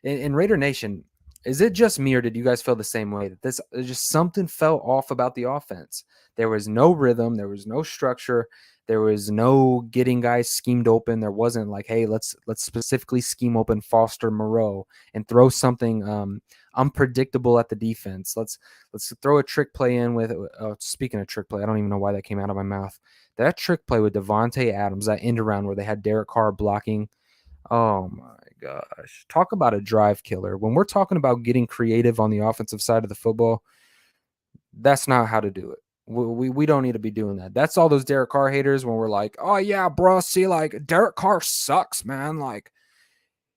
In Raider Nation, is it just me, or did you guys feel the same way that just something fell off about the offense? There was no rhythm. There was no structure. There was no getting guys schemed open. There wasn't like, hey, let's specifically scheme open Foster, Moreau, and throw something unpredictable at the defense. Let's throw a trick play in with. Speaking of trick play, I don't even know why that came out of my mouth. That trick play with Devontae Adams, that end around where they had Derek Carr blocking. Oh my gosh. Talk about a drive killer. When we're talking about getting creative on the offensive side of the football, that's not how to do it. We don't need to be doing that. That's all those Derek Carr haters when we're like, oh yeah, bro, see, like Derek Carr sucks, man. Like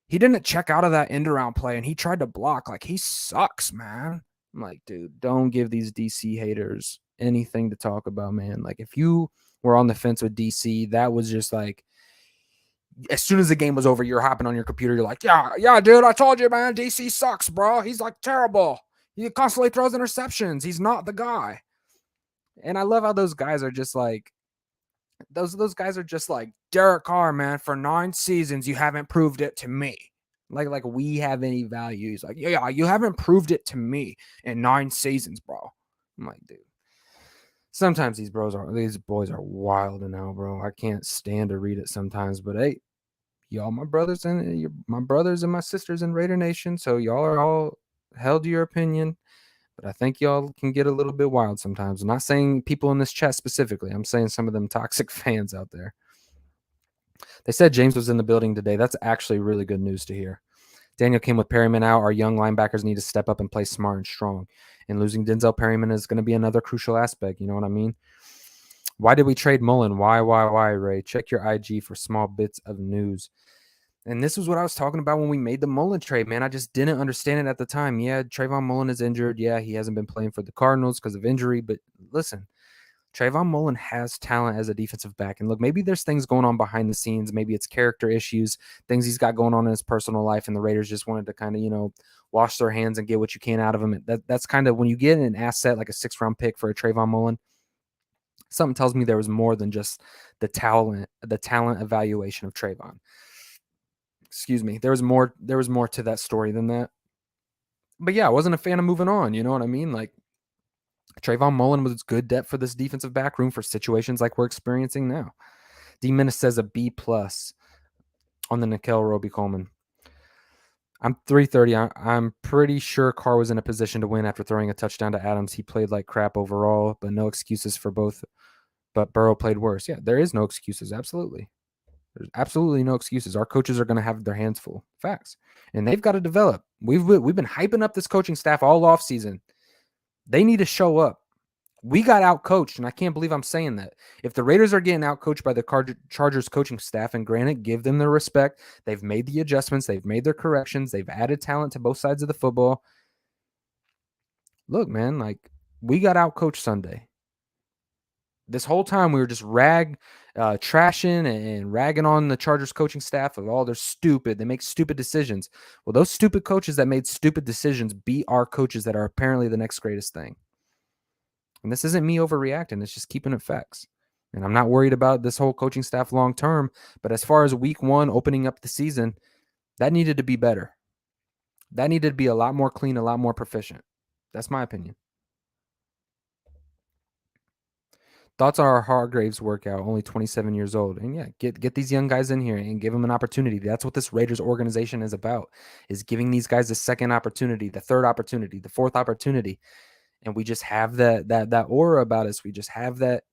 he didn't check out of that end around play and he tried to block. Like he sucks, man. I'm like, dude, don't give these DC haters anything to talk about, man. Like if you were on the fence with DC, that was just like, as soon as the game was over, you're hopping on your computer. You're like, yeah, dude, I told you, man. DC sucks, bro. He's like terrible. He constantly throws interceptions. He's not the guy. And I love how those guys are just like, those guys are just like, Derek Carr, man, for 9 seasons, you haven't proved it to me. Like we have any value. He's like, yeah, you haven't proved it to me in 9 seasons, bro. I'm like, dude. Sometimes these boys are wild now, bro. I can't stand to read it sometimes, but hey, y'all my brothers and my sisters in Raider Nation, so y'all are all held to your opinion. But I think y'all can get a little bit wild sometimes. I'm not saying people in this chat specifically. I'm saying some of them toxic fans out there. They said James was in the building today. That's actually really good news to hear. Daniel came with Perryman out. Our young linebackers need to step up and play smart and strong. And losing Denzel Perryman is going to be another crucial aspect. You know what I mean? Why did we trade Mullen? Why, Ray? Check your IG for small bits of news. And this was what I was talking about when we made the Mullen trade, man. I just didn't understand it at the time. Yeah, Trayvon Mullen is injured. Yeah, he hasn't been playing for the Cardinals because of injury. But listen, Trayvon Mullen has talent as a defensive back. And look, maybe there's things going on behind the scenes. Maybe it's character issues, things he's got going on in his personal life. And the Raiders just wanted to kind of, wash their hands and get what you can out of him. That's kind of when you get an asset like a 6th-round pick for a Trayvon Mullen, something tells me there was more than just the talent evaluation of Trayvon. Excuse me. There was more to that story than that. But yeah, I wasn't a fan of moving on. You know what I mean? Like Trayvon Mullen was good depth for this defensive back room for situations like we're experiencing now. D Menace says a B+ on the Nickel Roby Coleman. I'm 330. I'm pretty sure Carr was in a position to win after throwing a touchdown to Adams. He played like crap overall, but no excuses for both. But Burrow played worse. Yeah, there is no excuses. Absolutely. There's absolutely no excuses. Our coaches are going to have their hands full. Facts. And they've got to develop. We've been hyping up this coaching staff all off season. They need to show up. We got out-coached, and I can't believe I'm saying that. If the Raiders are getting out-coached by the Chargers coaching staff, and granted, give them their respect, they've made the adjustments, they've made their corrections, they've added talent to both sides of the football. Look, man, like, we got out-coached Sunday. This whole time we were just trashing and ragging on the Chargers coaching staff of, oh, they're stupid. They make stupid decisions. Well, those stupid coaches that made stupid decisions beat our coaches that are apparently the next greatest thing. And this isn't me overreacting. It's just keeping it facts. And I'm not worried about this whole coaching staff long term. But as far as week 1 opening up the season, that needed to be better. That needed to be a lot more clean, a lot more proficient. That's my opinion. Thoughts on our Hargraves workout, only 27 years old. And yeah, get these young guys in here and give them an opportunity. That's what this Raiders organization is about, is giving these guys a second opportunity, the third opportunity, the fourth opportunity. And we just have that aura about us. We just have that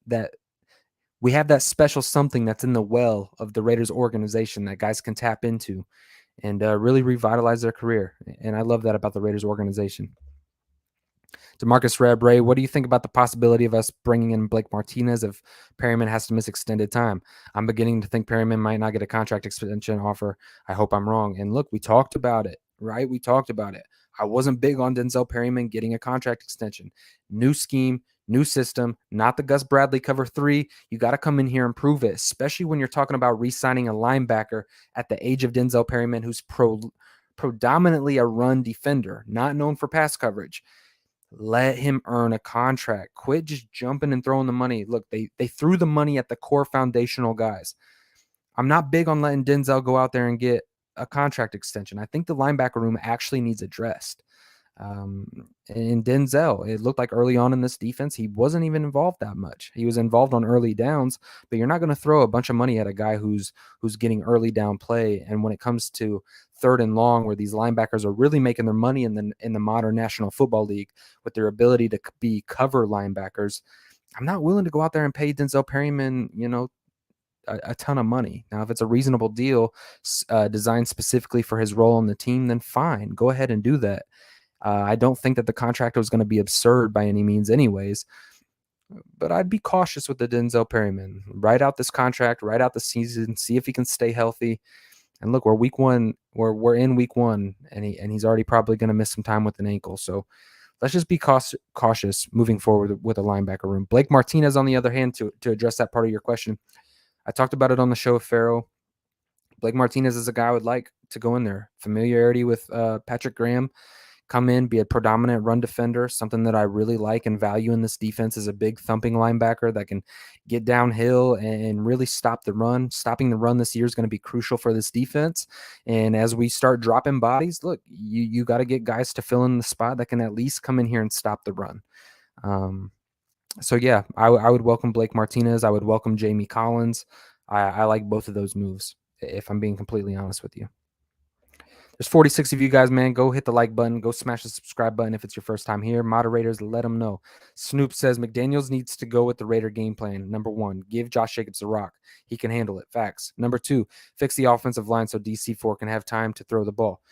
we have that special something that's in the well of the Raiders organization that guys can tap into and really revitalize their career. And I love that about the Raiders organization. DeMarcus Ray, what do you think about the possibility of us bringing in Blake Martinez if Perryman has to miss extended time? I'm beginning to think Perryman might not get a contract extension offer. I hope I'm wrong. And look, we talked about it, right? We talked about it. I wasn't big on Denzel Perryman getting a contract extension. New scheme, new system, not the Gus Bradley cover 3. You got to come in here and prove it, especially when you're talking about re-signing a linebacker at the age of Denzel Perryman, who's predominantly a run defender, not known for pass coverage. Let him earn a contract. Quit just jumping and throwing the money. Look, they threw the money at the core foundational guys. I'm not big on letting Denzel go out there and get a contract extension. I think the linebacker room actually needs addressed. And Denzel, it looked like early on in this defense, he wasn't even involved that much. He was involved on early downs, but you're not going to throw a bunch of money at a guy who's getting early down play. And when it comes to third and long, where these linebackers are really making their money in the modern National Football League with their ability to be cover linebackers, I'm not willing to go out there and pay Denzel Perryman, a ton of money. Now, if it's a reasonable deal designed specifically for his role on the team, then fine, go ahead and do that. I don't think that the contract was going to be absurd by any means, anyways. But I'd be cautious with the Denzel Perryman. Ride out this contract, ride out the season, see if he can stay healthy. And look, we're week one. We're in week one, and he's already probably going to miss some time with an ankle. So let's just be cautious moving forward with a linebacker room. Blake Martinez, on the other hand, to address that part of your question, I talked about it on the show with Farrell. Blake Martinez is a guy I would like to go in there. Familiarity with Patrick Graham, come in, be a predominant run defender. Something that I really like and value in this defense is a big thumping linebacker that can get downhill and really stop the run. Stopping the run this year is going to be crucial for this defense. And as we start dropping bodies, look, you got to get guys to fill in the spot that can at least come in here and stop the run. So yeah, I would welcome Blake Martinez. I would welcome Jamie Collins. I like both of those moves, if I'm being completely honest with you. There's 46 of you guys, man. Go hit the like button. Go smash the subscribe button if it's your first time here. Moderators, let them know. Snoop says McDaniels needs to go with the Raider game plan. Number 1, give Josh Jacobs the rock. He can handle it. Facts. Number 2, fix the offensive line so DC4 can have time to throw the ball.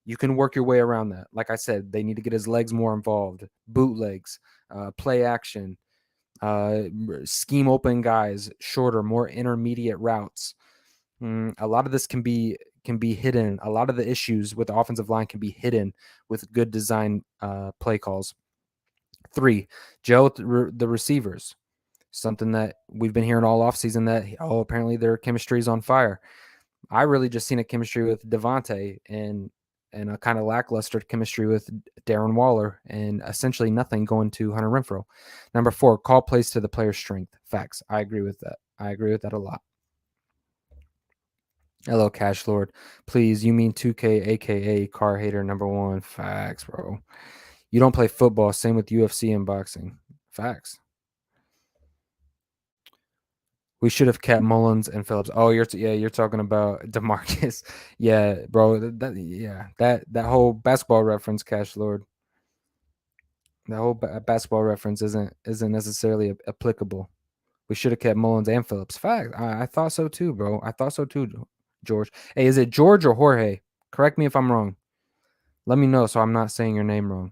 You can work your way around that. Like I said, they need to get his legs more involved. Bootlegs, play action, scheme open guys, shorter, more intermediate routes. A lot of this can be hidden. A lot of the issues with the offensive line can be hidden with good design play calls. 3, gel the receivers. Something that we've been hearing all offseason that, apparently their chemistry is on fire. I really just seen a chemistry with Devontae and a kind of lackluster chemistry with Darren Waller, and essentially nothing going to Hunter Renfrow. Number 4, call plays to the player's strength. Facts. I agree with that. I agree with that a lot. Hello, Cash Lord. Please, you mean 2K, aka Carr Hater number 1. Facts, bro. You don't play football. Same with UFC and boxing. Facts. We should have kept Mullins and Phillips. Oh, you're talking about DeMarcus. Yeah, bro. That whole basketball reference, Cash Lord. That whole basketball reference isn't necessarily applicable. We should have kept Mullins and Phillips. Fact. I thought so too, bro. I thought so too, George. Hey, is it George or Jorge? Correct me if I'm wrong. Let me know so I'm not saying your name wrong.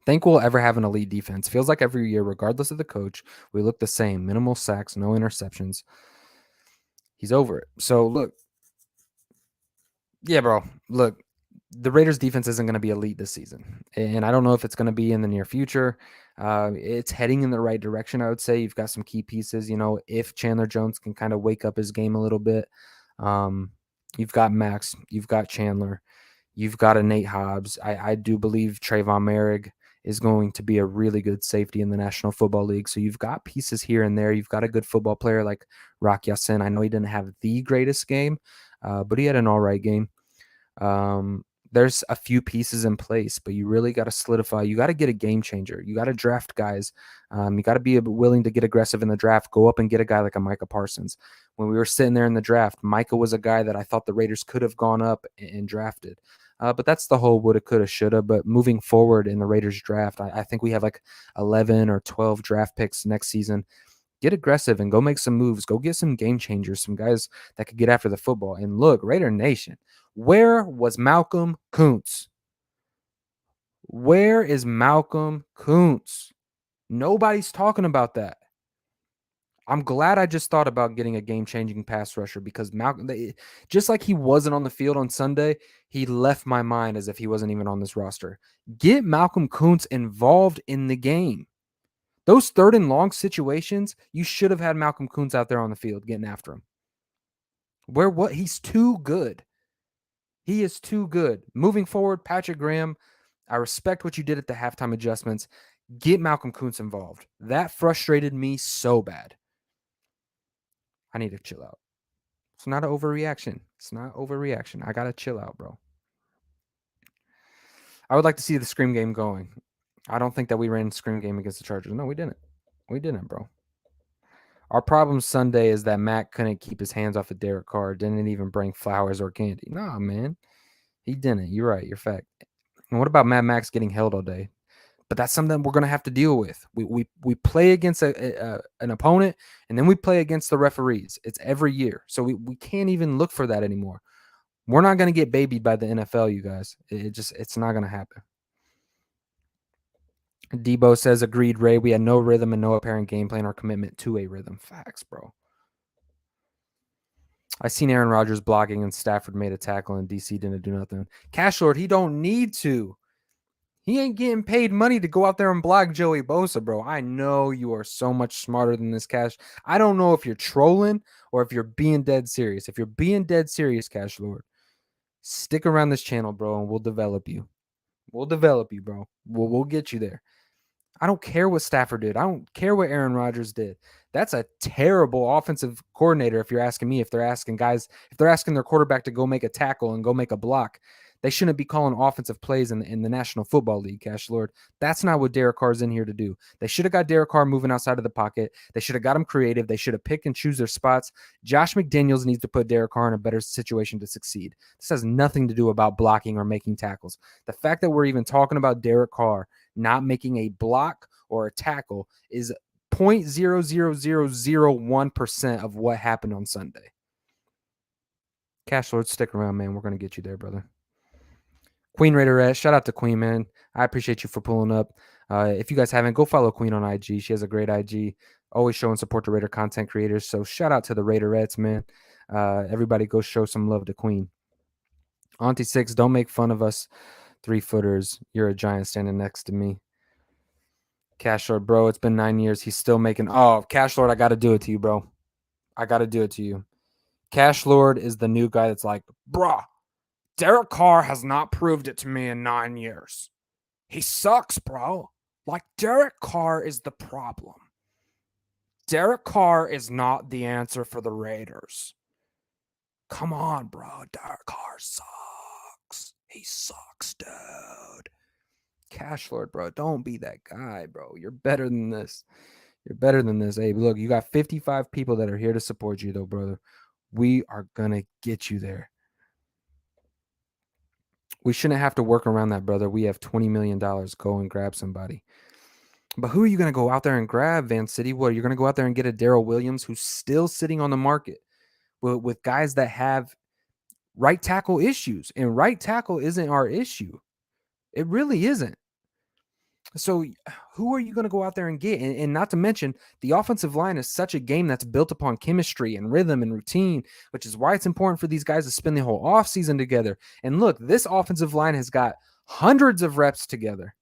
Think we'll ever have an elite defense. Feels like every year, regardless of the coach, we look the same. Minimal sacks, no interceptions. He's over it. So look, yeah, bro. Look, the Raiders defense isn't going to be elite this season. And I don't know if it's going to be in the near future. It's heading in the right direction, I would say. You've got some key pieces. If Chandler Jones can kind of wake up his game a little bit, you've got Max, you've got Chandler, you've got a Nate Hobbs. I do believe Trayvon Merrick is going to be a really good safety in the National Football League. So you've got pieces here and there. You've got a good football player like Rock Ya-Sin. I know he didn't have the greatest game, but he had an all right game. There's a few pieces in place, but you really got to solidify. You got to get a game changer. You got to draft guys. You got to be willing to get aggressive in the draft. Go up and get a guy like a Micah Parsons. When we were sitting there in the draft, Micah was a guy that I thought the Raiders could have gone up and drafted. But that's the whole woulda, coulda, shoulda. But moving forward in the Raiders draft, I think we have like 11 or 12 draft picks next season. Get aggressive and go make some moves. Go get some game changers, some guys that could get after the football. And look, Raider Nation, where was Malcolm Kuntz? Where is Malcolm Kuntz? Nobody's talking about that. I'm glad I just thought about getting a game-changing pass rusher because Malcolm, just like he wasn't on the field on Sunday, he left my mind as if he wasn't even on this roster. Get Malcolm Kuntz involved in the game. Those third and long situations, you should have had Malcolm Kuntz out there on the field getting after him. He's too good. He is too good. Moving forward, Patrick Graham, I respect what you did at the halftime adjustments. Get Malcolm Kuntz involved. That frustrated me so bad. I need to chill out. It's not an overreaction. I got to chill out, bro. I would like to see the scream game going. I don't think that we ran scream game against the Chargers. No, we didn't. We didn't, bro. Our problem Sunday is that Matt couldn't keep his hands off of Derek Carr. Didn't even bring flowers or candy. Nah, man. He didn't. You're right. You're fact. And what about Mad Max getting held all day? But that's something we're going to have to deal with. We play against an opponent, and then we play against the referees. It's every year. So we can't even look for that anymore. We're not going to get babied by the NFL, you guys. It's not going to happen. Debo says, agreed, Ray. We had no rhythm and no apparent game plan or commitment to a rhythm. Facts, bro. I seen Aaron Rodgers blocking and Stafford made a tackle and DC didn't do nothing. Cash Lord, he don't need to. He ain't getting paid money to go out there and block Joey Bosa, bro. I know you are so much smarter than this, Cash. I don't know if you're trolling or if you're being dead serious. If you're being dead serious, Cash Lord, stick around this channel, bro, and we'll develop you. We'll develop you, bro. We'll get you there. I don't care what Stafford did. I don't care what Aaron Rodgers did. That's a terrible offensive coordinator if you're asking me. If they're asking their quarterback to go make a tackle and go make a block, they shouldn't be calling offensive plays in the National Football League, Cash Lord. That's not what Derek Carr's in here to do. They should have got Derek Carr moving outside of the pocket. They should have got him creative. They should have picked and choose their spots. Josh McDaniels needs to put Derek Carr in a better situation to succeed. This has nothing to do about blocking or making tackles. The fact that we're even talking about Derek Carr not making a block or a tackle is 0.00001% of what happened on Sunday. Cash Lord, stick around, man. We're going to get you there, brother. Queen Raiderette, shout out to Queen, man. I appreciate you for pulling up. If you guys haven't, go follow Queen on IG. She has a great IG, always showing support to Raider content creators. So shout out to the Raiderettes, man. Everybody go show some love to Queen. Auntie Six, don't make fun of us 3-footers. You're a giant standing next to me. Cash Lord, bro, it's been 9 years. He's still making. Oh, Cash Lord, I got to do it to you, bro. I got to do it to you. Cash Lord is the new guy that's like, bruh, Derek Carr has not proved it to me in 9 years. He sucks, bro. Like, Derek Carr is the problem. Derek Carr is not the answer for the Raiders. Come on, bro. Derek Carr sucks. He sucks, dude. Cash Lord, bro. Don't be that guy, bro. You're better than this. You're better than this. Hey, look, you got 55 people that are here to support you, though, brother. We are going to get you there. We shouldn't have to work around that, brother. We have $20 million. Go and grab somebody. But who are you going to go out there and grab, Van City? What, you're going to go out there and get a Darrell Williams who's still sitting on the market with guys that have right tackle issues. And right tackle isn't our issue. It really isn't. So who are you going to go out there and get? And not to mention, the offensive line is such a game that's built upon chemistry and rhythm and routine, which is why it's important for these guys to spend the whole offseason together. And look, this offensive line has got hundreds of reps together,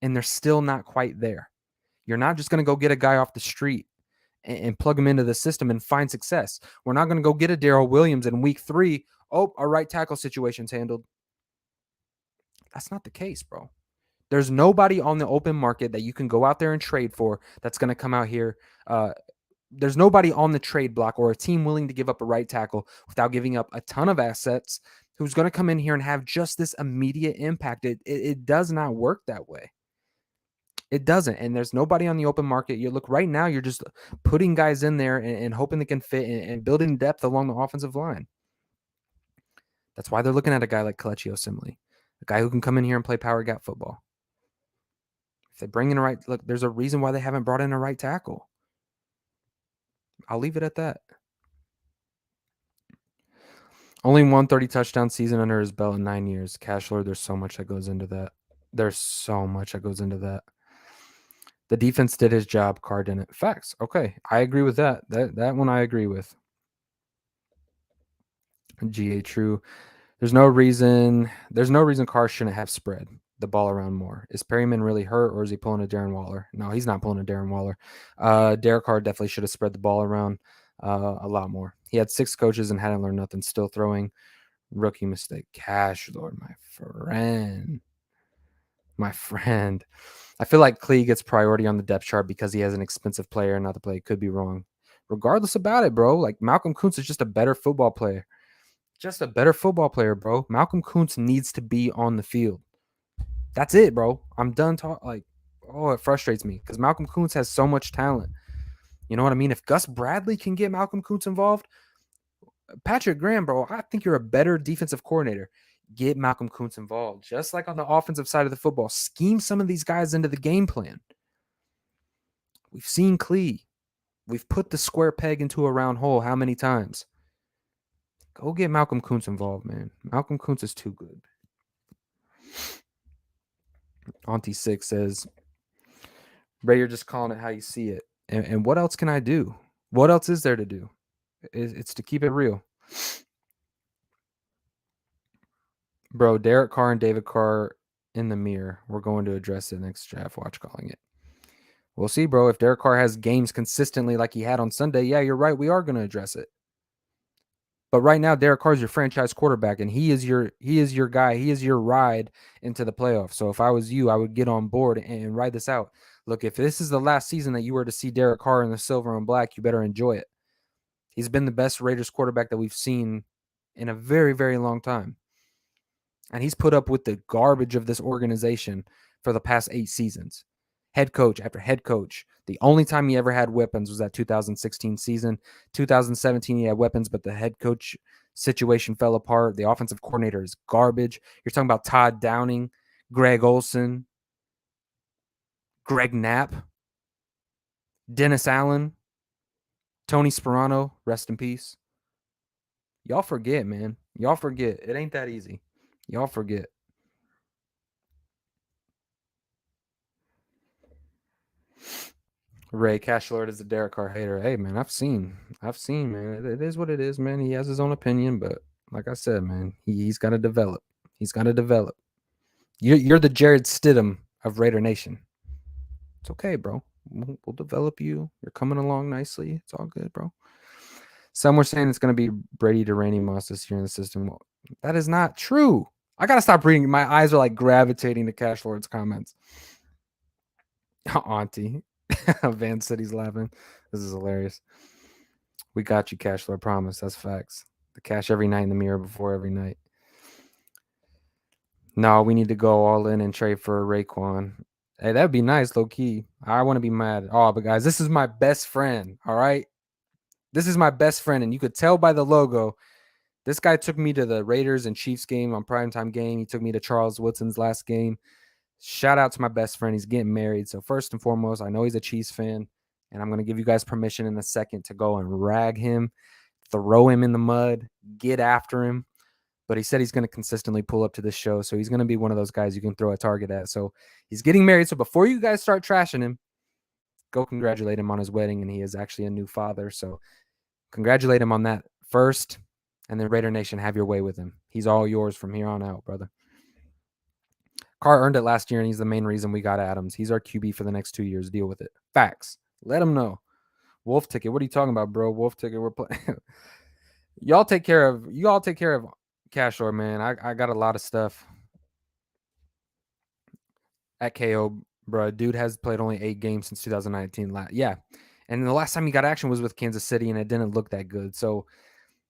and they're still not quite there. You're not just going to go get a guy off the street and plug him into the system and find success. We're not going to go get a Darrell Williams in week 3. Oh, our right tackle situation's handled. That's not the case, bro. There's nobody on the open market that you can go out there and trade for that's going to come out here. There's nobody on the trade block or a team willing to give up a right tackle without giving up a ton of assets who's going to come in here and have just this immediate impact. It does not work that way. It doesn't. And there's nobody on the open market. You look right now, you're just putting guys in there and hoping they can fit and building depth along the offensive line. That's why they're looking at a guy like Kelechi Osemele, a guy who can come in here and play power gap football. If they bring in a right, look, there's a reason why they haven't brought in a right tackle. I'll leave it at that. Only 130 touchdown season under his belt in 9 years. Cash Lord, there's so much that goes into that. There's so much that goes into that. The defense did his job. Carr didn't. Facts. Okay. I agree with that. That one I agree with. GA true. There's no reason Carr shouldn't have spread the ball around more. Is Perryman really hurt or is he pulling a Darren Waller? No, he's not pulling a Darren Waller. Derek Carr definitely should have spread the ball around a lot more. He had 6 coaches and hadn't learned nothing. Still throwing. Rookie mistake. Cash Lord, my friend. My friend. I feel like Klee gets priority on the depth chart because he has an expensive player and not the play. Could be wrong. Regardless about it, bro. Like Malcolm Kuntz is just a better football player. Just a better football player, bro. Malcolm Kuntz needs to be on the field. That's it, bro. I'm done talking. Like, oh, it frustrates me because Malcolm Kuntz has so much talent. You know what I mean? If Gus Bradley can get Malcolm Kuntz involved, Patrick Graham, bro, I think you're a better defensive coordinator. Get Malcolm Kuntz involved, just like on the offensive side of the football. Scheme some of these guys into the game plan. We've seen Clee. We've put the square peg into a round hole how many times? Go get Malcolm Kuntz involved, man. Malcolm Kuntz is too good. Auntie Six says, Ray, you're just calling it how you see it. And what else can I do? What else is there to do? It's to keep it real. Bro, Derek Carr and David Carr in the mirror. We're going to address it next draft. Watch calling it. We'll see, bro. If Derek Carr has games consistently like he had on Sunday, yeah, you're right. We are going to address it. But right now, Derek Carr is your franchise quarterback, and he is your guy. He is your ride into the playoffs. So if I was you, I would get on board and ride this out. Look, if this is the last season that you were to see Derek Carr in the silver and black, you better enjoy it. He's been the best Raiders quarterback that we've seen in a very, very long time. And he's put up with the garbage of this organization for the past 8 seasons. Head coach after head coach. The only time he ever had weapons was that 2016 season. 2017, he had weapons, but the head coach situation fell apart. The offensive coordinator is garbage. You're talking about Todd Downing, Greg Olson, Greg Knapp, Dennis Allen, Tony Sperano, rest in peace. Y'all forget, man. Y'all forget. It ain't that easy. Y'all forget. Ray Cash Lord is a Derek Carr hater. Hey, man, I've seen, man. It is what it is, man. He has his own opinion, but like I said, man, he's got to develop. He's got to develop. You're the Jared Stidham of Raider Nation. It's okay, bro. We'll develop you. You're coming along nicely. It's all good, bro. Some were saying it's going to be Brady to Randy Moss this year in the system. Well, that is not true. I got to stop reading. My eyes are like gravitating to Cash Lord's comments. Auntie. Van City's laughing. This is hilarious. We got you, Cash Lord. Promise. That's facts. The cash every night in the mirror before every night. No, we need to go all in and trade for Raekwon. Hey, that'd be nice, low key. I want to be mad. Oh, but guys, this is my best friend. All right. This is my best friend. And you could tell by the logo. This guy took me to the Raiders and Chiefs game on primetime game. He took me to Charles Woodson's last game. Shout out to my best friend. He's getting married. So first and foremost, I know he's a Chiefs fan, and I'm going to give you guys permission in a second to go and rag him, throw him in the mud, get after him. But he said he's going to consistently pull up to this show. So he's going to be one of those guys you can throw a target at. So he's getting married. So before you guys start trashing him, go congratulate him on his wedding. And he is actually a new father. So congratulate him on that first. And then Raider Nation, have your way with him. He's all yours from here on out, brother. Carr earned it last year, and he's the main reason we got Adams. He's our QB for the next 2 years. Deal with it. Facts. Let him know. Wolf ticket. What are you talking about, bro? Wolf ticket. We're playing. Y'all take care of Cash Lord, man. I got a lot of stuff at KO, bro. Dude has played only 8 games since 2019. Yeah. And the last time he got action was with Kansas City, and it didn't look that good. So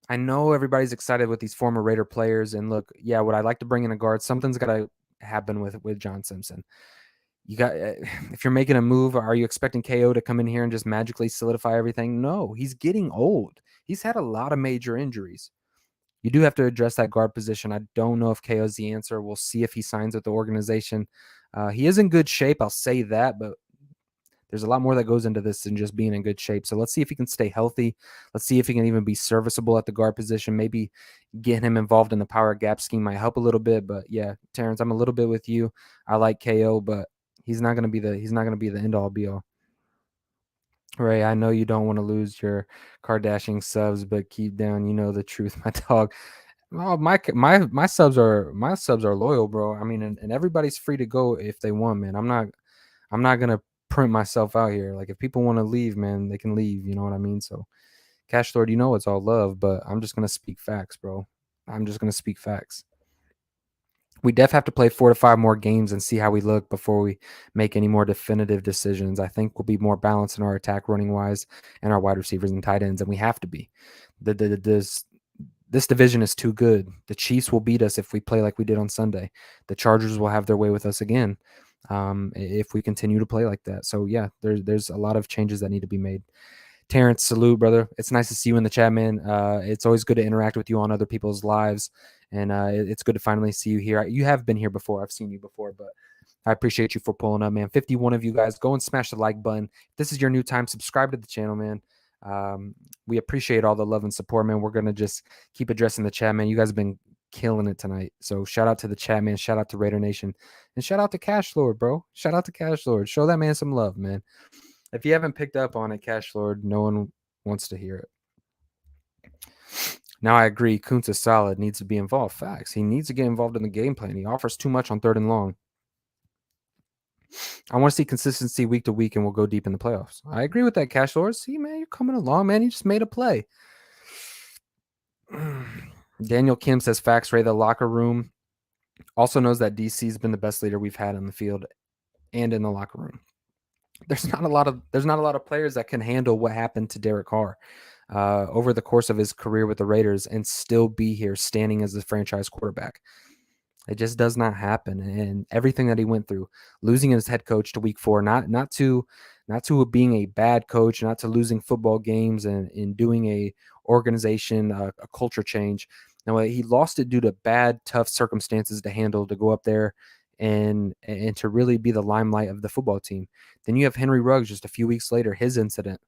I know everybody's excited with these former Raider players. And look, yeah, would I like to bring in a guard? Something's got to happen with John Simpson. You got if you're making a move, are you expecting KO to come in here and just magically solidify everything? No, he's getting old. He's had a lot of major injuries. You do have to address that guard position. I don't know if KO is the answer. We'll see if he signs with the organization. He is in good shape, I'll say that, but there's a lot more that goes into this than just being in good shape. So let's see if he can stay healthy. Let's see if he can even be serviceable at the guard position. Maybe getting him involved in the power gap scheme might help a little bit. But yeah, Terrence, I'm a little bit with you. I like KO, but he's not gonna be the end all be all. Ray, I know you don't want to lose your Kardashian subs, but keep down, you know the truth, my dog. Oh, my subs are loyal, bro. I mean, and everybody's free to go if they want, man. I'm not gonna print myself out here. Like if people want to leave, man, they can leave. You know what I mean? So, Cash Lord, you know it's all love, but I'm just gonna speak facts, bro. I'm just gonna speak facts. We def have to play 4 to 5 more games and see how we look before we make any more definitive decisions. I think we'll be more balanced in our attack running wise and our wide receivers and tight ends, and we have to be. The This division is too good. The Chiefs will beat us if we play like we did on Sunday. The Chargers will have their way with us again if we continue to play like that. So yeah, there's a lot of changes that need to be made. Terrence, salute, brother. It's nice to see you in the chat, man. It's always good to interact with you on other people's lives, and it's good to finally see you here. You have been here before. I've seen you before, but I appreciate you for pulling up, man. 51 of you guys, go and smash the like button. If this is your new time, subscribe to the channel, man. We appreciate all the love and support, man. We're going to just keep addressing the chat, man. You guys have been killing it tonight. So shout out to the chat, man. Shout out to Raider Nation. And shout out to Cash Lord, bro. Shout out to Cash Lord. Show that man some love, man. If you haven't picked up on it, Cash Lord, no one wants to hear it. Now I agree. Kuntz is solid, needs to be involved. Facts. He needs to get involved in the game plan. He offers too much on 3rd and long. I want to see consistency week to week, and we'll go deep in the playoffs. I agree with that, Cash Lord. See, man, you're coming along, man. You just made a play. Daniel Kim says facts. Ray, the locker room also knows that DC's been the best leader we've had on the field and in the locker room. There's not a lot of players that can handle what happened to Derek Carr over the course of his career with the Raiders and still be here standing as the franchise quarterback. It just does not happen. And everything that he went through, losing his head coach to week 4, not to being a bad coach, not to losing football games and in doing a organization, a culture change. Now, he lost it due to bad, tough circumstances to handle, to go up there and to really be the limelight of the football team. Then you have Henry Ruggs just a few weeks later, his incident.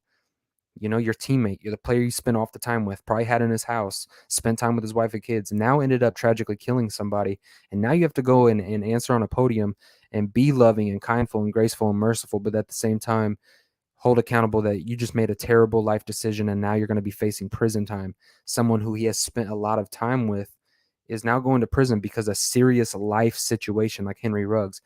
You know, your teammate, you're the player you spent off the time with, probably had in his house, spent time with his wife and kids, now ended up tragically killing somebody. And now you have to go and answer on a podium and be loving and kindful and graceful and merciful, but at the same time, hold accountable that you just made a terrible life decision and now you're going to be facing prison time. Someone who he has spent a lot of time with is now going to prison because of a serious life situation like Henry Ruggs.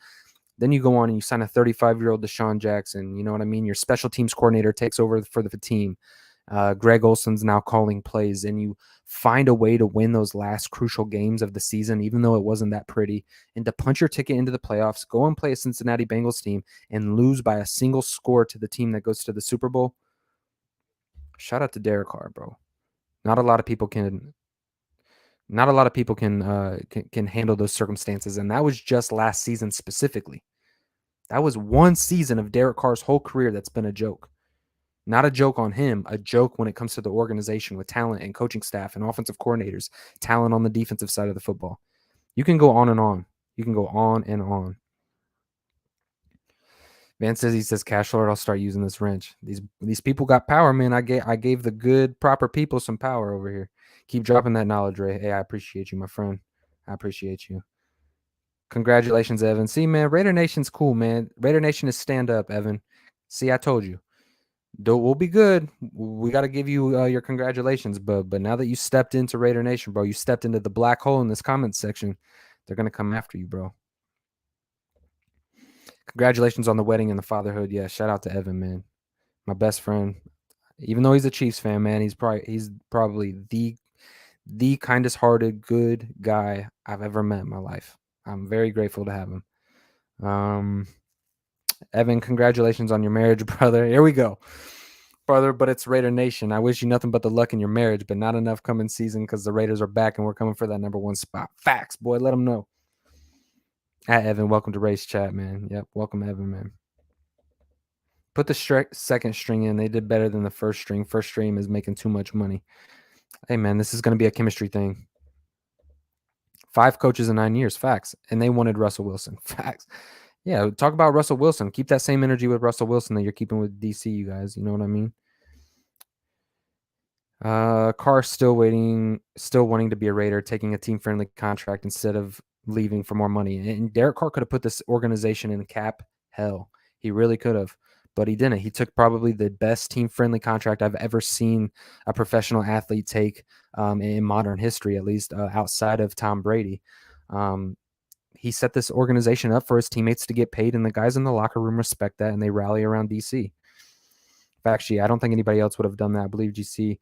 Then you go on and you sign a 35-year-old Deshaun Jackson. You know what I mean? Your special teams coordinator takes over for the team. Greg Olson's now calling plays, and you find a way to win those last crucial games of the season, even though it wasn't that pretty, and to punch your ticket into the playoffs, go and play a Cincinnati Bengals team, and lose by a single score to the team that goes to the Super Bowl. Shout out to Derek Carr, bro. Not a lot of people can handle those circumstances, and that was just last season specifically. That was one season of Derek Carr's whole career that's been a joke. Not a joke on him, a joke when it comes to the organization with talent and coaching staff and offensive coordinators, talent on the defensive side of the football. You can go on and on. You can go on and on. Van says, he says, Cash Lord, I'll start using this wrench. These people got power, man. I gave the good, proper people some power over here. Keep dropping that knowledge, Ray. Hey, I appreciate you, my friend. I appreciate you. Congratulations, Evan. See, man, Raider Nation's cool, man. Raider Nation is stand up, Evan. See, I told you. We'll be good. We got to give you your congratulations, but now that you stepped into Raider Nation, bro, you stepped into the black hole in this comment section. They're going to come after you, bro. Congratulations on the wedding and the fatherhood. Yeah, shout out to Evan, man. My best friend. Even though he's a Chiefs fan, man, he's probably the kindest hearted, good guy I've ever met in my life. I'm very grateful to have him. Evan, congratulations on your marriage, brother. Here we go. Brother, but it's Raider Nation. I wish you nothing but the luck in your marriage, but not enough coming season because the Raiders are back and we're coming for that #1 spot. Facts, boy. Let them know. Evan, welcome to Race Chat, man. Yep, welcome, Evan, man. Put the second string in. They did better than the first string. First string is making too much money. Hey, man, this is going to be a chemistry thing. 5 coaches in 9 years. Facts. And they wanted Russell Wilson. Facts. Yeah, talk about Russell Wilson. Keep that same energy with Russell Wilson that you're keeping with DC, you guys. You know what I mean? Carr still wanting to be a Raider, taking a team-friendly contract instead of leaving for more money. And Derek Carr could have put this organization in cap hell. He really could have, but he didn't. He took probably the best team-friendly contract I've ever seen a professional athlete take in modern history, at least outside of Tom Brady. He set this organization up for his teammates to get paid, and the guys in the locker room respect that, and they rally around DC. Actually, I don't think anybody else would have done that. I believe SC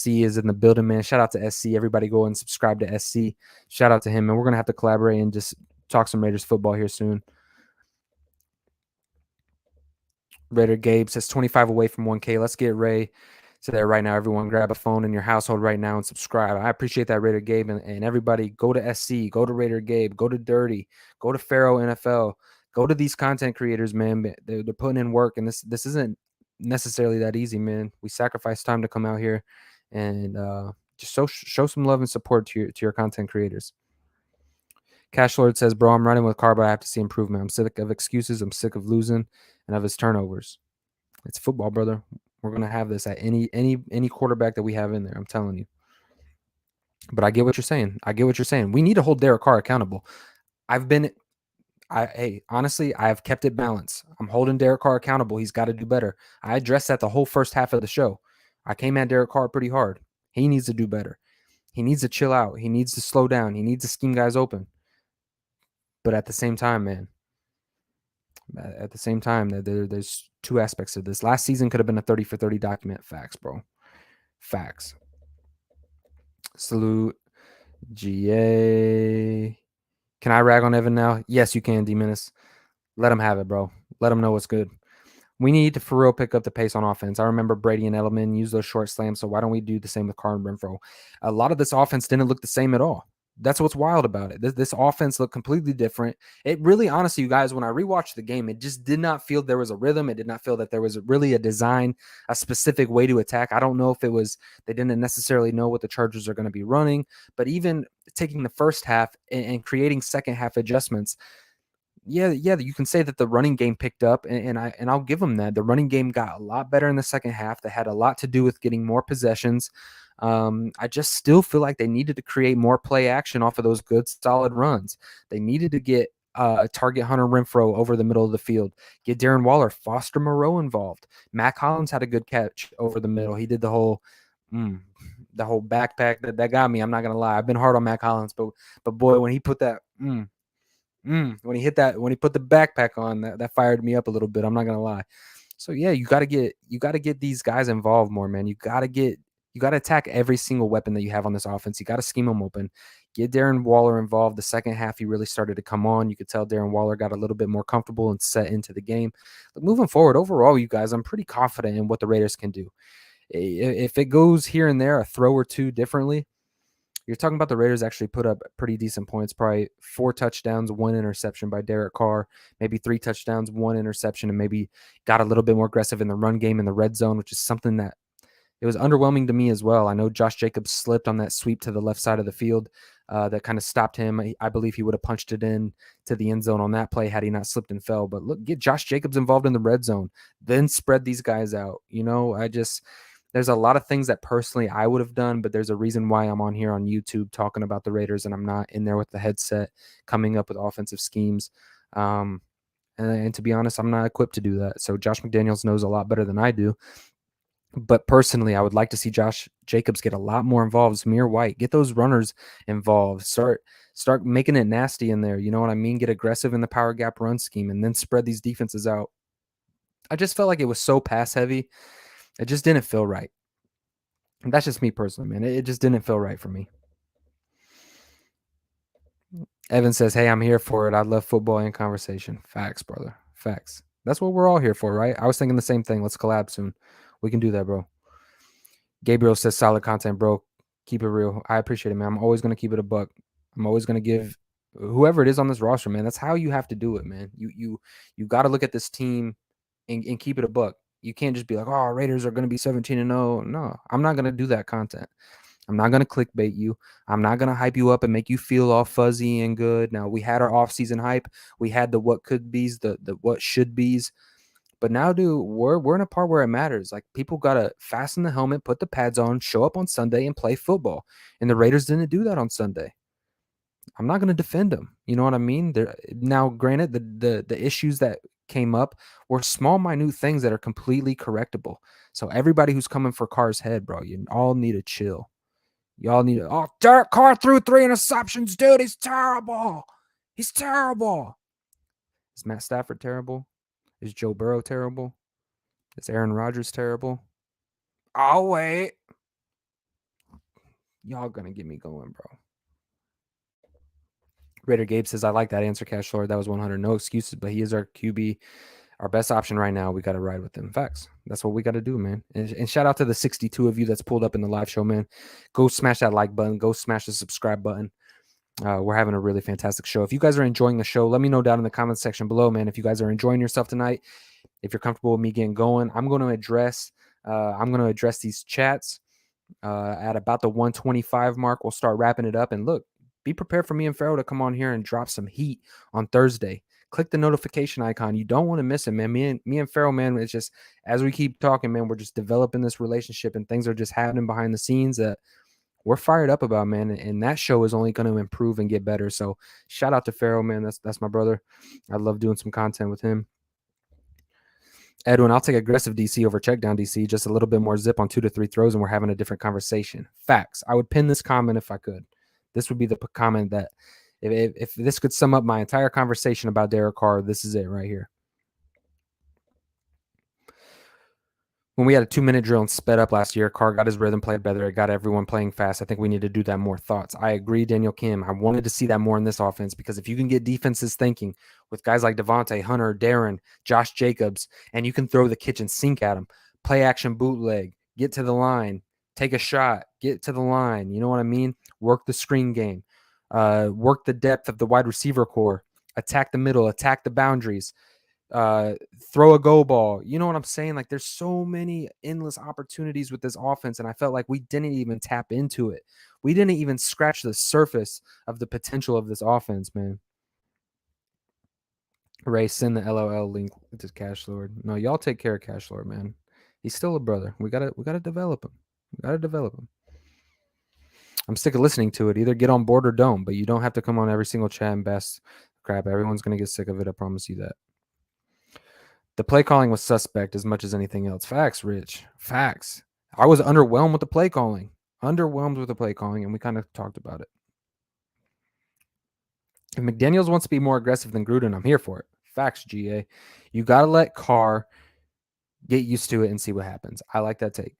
is in the building, man. Shout out to SC. Everybody go and subscribe to SC. Shout out to him, and we're going to have to collaborate and just talk some Raiders football here soon. Raider Gabe says 25 away from 1K. Let's get Ray So there right now, everyone grab a phone in your household right now and subscribe. I appreciate that, Raider Gabe, and everybody go to SC, go to Raider Gabe, go to Dirty, go to Pharaoh NFL, go to these content creators, man. They're putting in work, and this isn't necessarily that easy, man. We sacrifice time to come out here and just show some love and support to your content creators. Cash Lord says, bro, I'm running with Carr, but I have to see improvement. I'm sick of excuses. I'm sick of losing and of his turnovers. It's football, brother. We're gonna have this at any quarterback that we have in there. I'm telling you. But I get what you're saying. I get what you're saying. We need to hold Derek Carr accountable. Honestly, I have kept it balanced. I'm holding Derek Carr accountable. He's got to do better. I addressed that the whole first half of the show. I came at Derek Carr pretty hard. He needs to do better. He needs to chill out. He needs to slow down. He needs to scheme guys open. But at the same time, man, there's two aspects of this. Last season could have been a 30 for 30 document. Facts, bro. Facts. Salute. GA. Can I rag on Evan now? Yes, you can, D-Menace. Let him have it, bro. Let him know what's good. We need to for real pick up the pace on offense. I remember Brady and Edelman use those short slams, so why don't we do the same with Carr and Renfro? A lot of this offense didn't look the same at all. That's what's wild about it. This offense looked completely different. It really, honestly, you guys, when I rewatched the game, it just did not feel there was a rhythm. It did not feel that there was really a design, a specific way to attack. I don't know if it was they didn't necessarily know what the Chargers are going to be running, but even taking the first half and creating second half adjustments, yeah, you can say that the running game picked up, and I'll give them that. The running game got a lot better in the second half. That had a lot to do with getting more possessions. I just still feel like they needed to create more play action off of those good, solid runs. They needed to get target Hunter Renfro over the middle of the field, get Darren Waller, Foster Moreau involved. Matt Collins had a good catch over the middle. He did the whole backpack that got me. I'm not gonna lie. I've been hard on Matt Collins, but boy, when he put that when he put the backpack on, that fired me up a little bit. I'm not gonna lie. So yeah, you gotta get these guys involved more, man. You gotta attack every single weapon that you have on this offense. You gotta scheme them open. Get Darren Waller involved. The second half, he really started to come on. You could tell Darren Waller got a little bit more comfortable and set into the game. But moving forward, overall, you guys, I'm pretty confident in what the Raiders can do. If it goes here and there, a throw or two differently, you're talking about the Raiders actually put up pretty decent points, probably 4 touchdowns, 1 interception by Derek Carr, maybe 3 touchdowns, 1 interception, and maybe got a little bit more aggressive in the run game in the red zone, which is something that it was underwhelming to me as well. I know Josh Jacobs slipped on that sweep to the left side of the field that kind of stopped him. I believe he would have punched it in to the end zone on that play had he not slipped and fell. But look, get Josh Jacobs involved in the red zone, then spread these guys out. There's a lot of things that personally I would have done, but there's a reason why I'm on here on YouTube talking about the Raiders and I'm not in there with the headset coming up with offensive schemes. And to be honest, I'm not equipped to do that. So Josh McDaniels knows a lot better than I do. But personally, I would like to see Josh Jacobs get a lot more involved. Zamir White, get those runners involved. Start making it nasty in there. You know what I mean? Get aggressive in the power gap run scheme and then spread these defenses out. I just felt like it was so pass heavy. It just didn't feel right. And that's just me personally, man. It just didn't feel right for me. Evan says, hey, I'm here for it. I love football and conversation. Facts, brother. Facts. That's what we're all here for, right? I was thinking the same thing. Let's collab soon. We can do that, bro. Gabriel says, solid content, bro. Keep it real. I appreciate it, man. I'm always going to keep it a buck. I'm always going to give whoever it is on this roster, man. That's how you have to do it, man. You got to look at this team and keep it a buck. You can't just be like, oh, Raiders are going to be 17-0. No, I'm not going to do that content. I'm not going to clickbait you. I'm not going to hype you up and make you feel all fuzzy and good. Now, we had our offseason hype. We had the what could be's, the what should be's. But now, dude, we're in a part where it matters. Like, people got to fasten the helmet, put the pads on, show up on Sunday and play football. And the Raiders didn't do that on Sunday. I'm not going to defend them. You know what I mean? Now, granted, the issues that came up were small, minute things that are completely correctable. So everybody who's coming for Carr's head, bro, you all need to chill. Y'all need to, oh, Derek Carr threw 3 interceptions, dude. He's terrible. He's terrible. Is Matt Stafford terrible? Is Joe Burrow terrible? Is Aaron Rodgers terrible? Oh, wait. Y'all gonna get me going, bro. Raider Gabe says, I like that answer, Cash Lord. That was 100. No excuses, but he is our QB. our best option right now. We got to ride with them. Facts. That's what we got to do, man. And shout out to the 62 of you that's pulled up in the live show, man. Go smash that like button. Go smash the subscribe button. We're having a really fantastic show. If you guys are enjoying the show, let me know down in the comment section below, man. If you guys are enjoying yourself tonight, if you're comfortable with me getting going, I'm going to address these chats at about the 125 mark. We'll start wrapping it up. And look, be prepared for me and Pharaoh to come on here and drop some heat on Thursday. Click the notification icon. You don't want to miss it, man. Me and Pharaoh, man, it's just as we keep talking, man, we're just developing this relationship and things are just happening behind the scenes that we're fired up about, man. And that show is only going to improve and get better. So shout out to Pharaoh, man. That's my brother. I love doing some content with him. Edwin, I'll take aggressive DC over check down DC. Just a little bit more zip on 2 to 3 throws, and we're having a different conversation. Facts. I would pin this comment if I could. This would be the comment that if this could sum up my entire conversation about Derek Carr, this is it right here. When we had a 2-minute drill and sped up last year, Carr got his rhythm, played better. It got everyone playing fast. I think we need to do that more. Thoughts? I agree, Daniel Kim. I wanted to see that more in this offense because if you can get defenses thinking with guys like Devontae, Hunter, Darren, Josh Jacobs, and you can throw the kitchen sink at them, play action bootleg, get to the line, take a shot, get to the line. You know what I mean? Work the screen game, work the depth of the wide receiver core, attack the middle, attack the boundaries. Throw a go ball. You know what I'm saying? Like there's so many endless opportunities with this offense, and I felt like we didn't even tap into it. We didn't even scratch the surface of the potential of this offense, man. Ray, send the LOL link to Cash Lord. No, y'all take care of Cash Lord, man. He's still a brother. We gotta develop him. We gotta develop him. I'm sick of listening to it. Either get on board or don't, but you don't have to come on every single chat and best crap. Everyone's gonna get sick of it. I promise you that. The play calling was suspect as much as anything else. Facts, Rich. Facts. I was underwhelmed with the play calling. And we kind of talked about it. If McDaniels wants to be more aggressive than Gruden, I'm here for it. Facts, GA. You got to let Carr get used to it and see what happens. I like that take.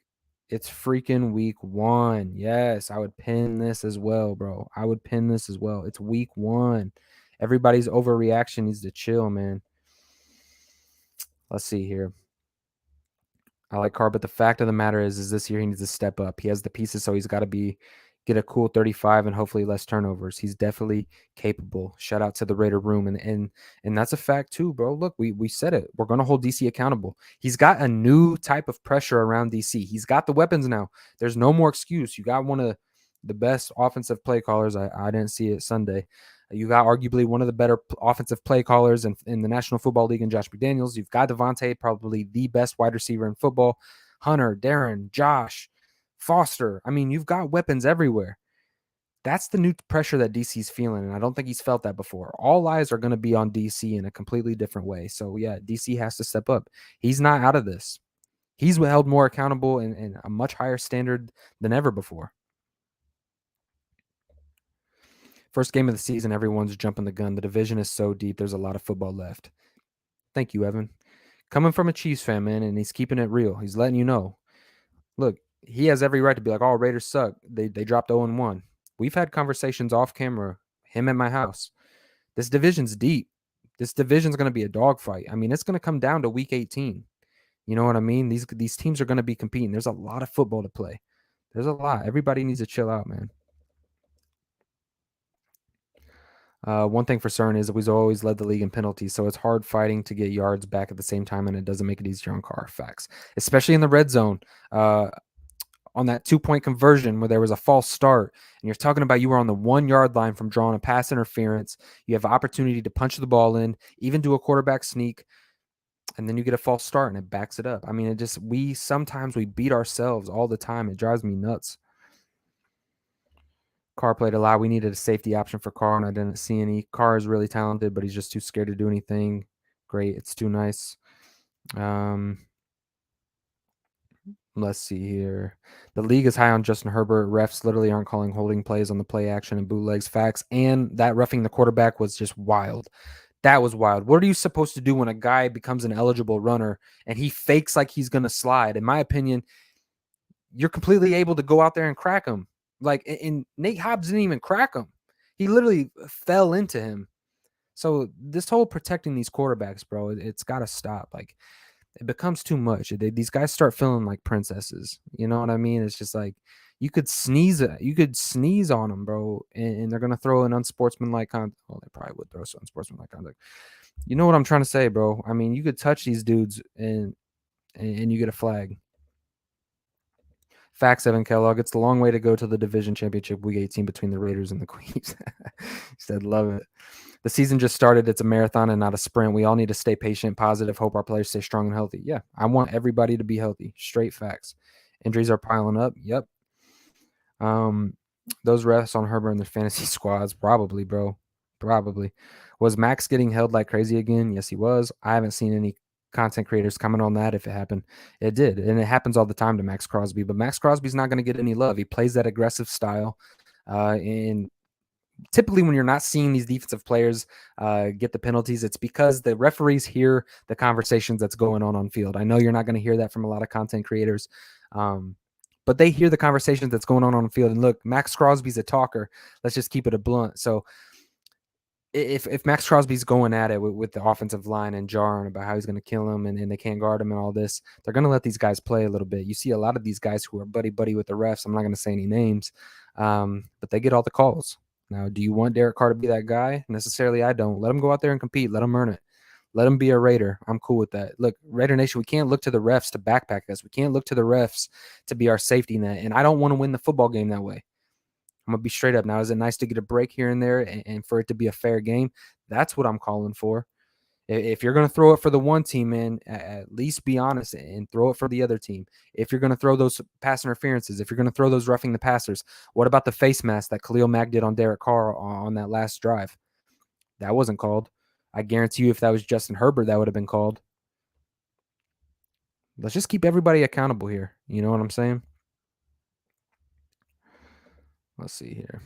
It's freaking week 1. Yes, I would pin this as well, bro. I would pin this as well. It's week 1. Everybody's overreaction needs to chill, man. Let's see here. I like Carr, but the fact of the matter is this year he needs to step up. He has the pieces, so he's got to get a cool 35 and hopefully less turnovers. He's definitely capable. Shout out to the Raider room, and that's a fact too, bro. Look, we said it. We're gonna hold DC accountable. He's got a new type of pressure around DC. He's got the weapons now. There's no more excuse. You got one of the best offensive play callers. I didn't see it Sunday. You got arguably one of the better offensive play callers in the National Football League in Josh McDaniels. You've got Devontae, probably the best wide receiver in football. Hunter, Darren, Josh, Foster. I mean, you've got weapons everywhere. That's the new pressure that DC's feeling, and I don't think he's felt that before. All eyes are going to be on DC in a completely different way. So, yeah, DC has to step up. He's not out of this. He's held more accountable and a much higher standard than ever before. First game of the season, everyone's jumping the gun. The division is so deep. There's a lot of football left. Thank you, Evan. Coming from a Chiefs fan, man, and he's keeping it real. He's letting you know. Look, he has every right to be like, oh, Raiders suck. They dropped 0-1. We've had conversations off camera, him at my house. This division's deep. This division's going to be a dogfight. I mean, it's going to come down to week 18. You know what I mean? These teams are going to be competing. There's a lot of football to play. There's a lot. Everybody needs to chill out, man. One thing for certain is that we've always led the league in penalties, so it's hard fighting to get yards back at the same time, and it doesn't make it easier on Carr. Facts, especially in the red zone. On that 2-point conversion where there was a false start, and you're talking about you were on the 1-yard line from drawing a pass interference. You have opportunity to punch the ball in, even do a quarterback sneak, and then you get a false start, and it backs it up. I mean, sometimes we beat ourselves all the time. It drives me nuts. Carr played a lot. We needed a safety option for Carr, and I didn't see any. Carr is really talented, but he's just too scared to do anything. Great. It's too nice. Let's see here. The league is high on Justin Herbert. Refs literally aren't calling holding plays on the play action and bootlegs. Facts. And that roughing the quarterback was just wild. That was wild. What are you supposed to do when a guy becomes an eligible runner and he fakes like he's going to slide? In my opinion, you're completely able to go out there and crack him. Like, and Nate Hobbs didn't even crack him. He literally fell into him. So this whole protecting these quarterbacks, bro, it's got to stop. Like, it becomes too much. These guys start feeling like princesses. You know what I mean? It's just like you could sneeze on them, bro, and they're gonna throw an unsportsmanlike conduct. Well, they probably would throw some unsportsmanlike conduct. You know what I'm trying to say, bro? I mean, you could touch these dudes and you get a flag. Facts, Evan Kellogg. It's the long way to go to the division championship week 18 between the Raiders and the Queens. He said, love it. The season just started. It's a marathon and not a sprint. We all need to stay patient, positive, hope our players stay strong and healthy. Yeah, I want everybody to be healthy. Straight facts. Injuries are piling up. Yep. Those refs on Herbert and their fantasy squads, probably, bro. Probably. Was Max getting held like crazy again? Yes, he was. I haven't seen any content creators comment on that. If it happened, it did. And it happens all the time to Max Crosby. But Max Crosby's not going to get any love. He plays that aggressive style. And typically when you're not seeing these defensive players get the penalties, it's because the referees hear the conversations that's going on field. I know you're not going to hear that from a lot of content creators, but they hear the conversations that's going on field. And look, Max Crosby's a talker. Let's just keep it a blunt. So if Max Crosby's going at it with the offensive line and jarring about how he's going to kill him and they can't guard him and all this, they're going to let these guys play a little bit. You see a lot of these guys who are buddy with the refs. I'm not going to say any names, but they get all the calls. Now, do you want Derek Carr to be that guy? Necessarily, I don't. Let him go out there and compete. Let him earn it. Let him be a Raider. I'm cool with that. Look, Raider Nation, we can't look to the refs to backpack us. We can't look to the refs to be our safety net. And I don't want to win the football game that way. I'm going to be straight up. Now, is it nice to get a break here and there and for it to be a fair game? That's what I'm calling for. If you're going to throw it for the one team, man, at least be honest and throw it for the other team. If you're going to throw those pass interferences, if you're going to throw those roughing the passers, what about the face mask that Khalil Mack did on Derek Carr on that last drive? That wasn't called. I guarantee you if that was Justin Herbert, that would have been called. Let's just keep everybody accountable here. You know what I'm saying? Let's see here.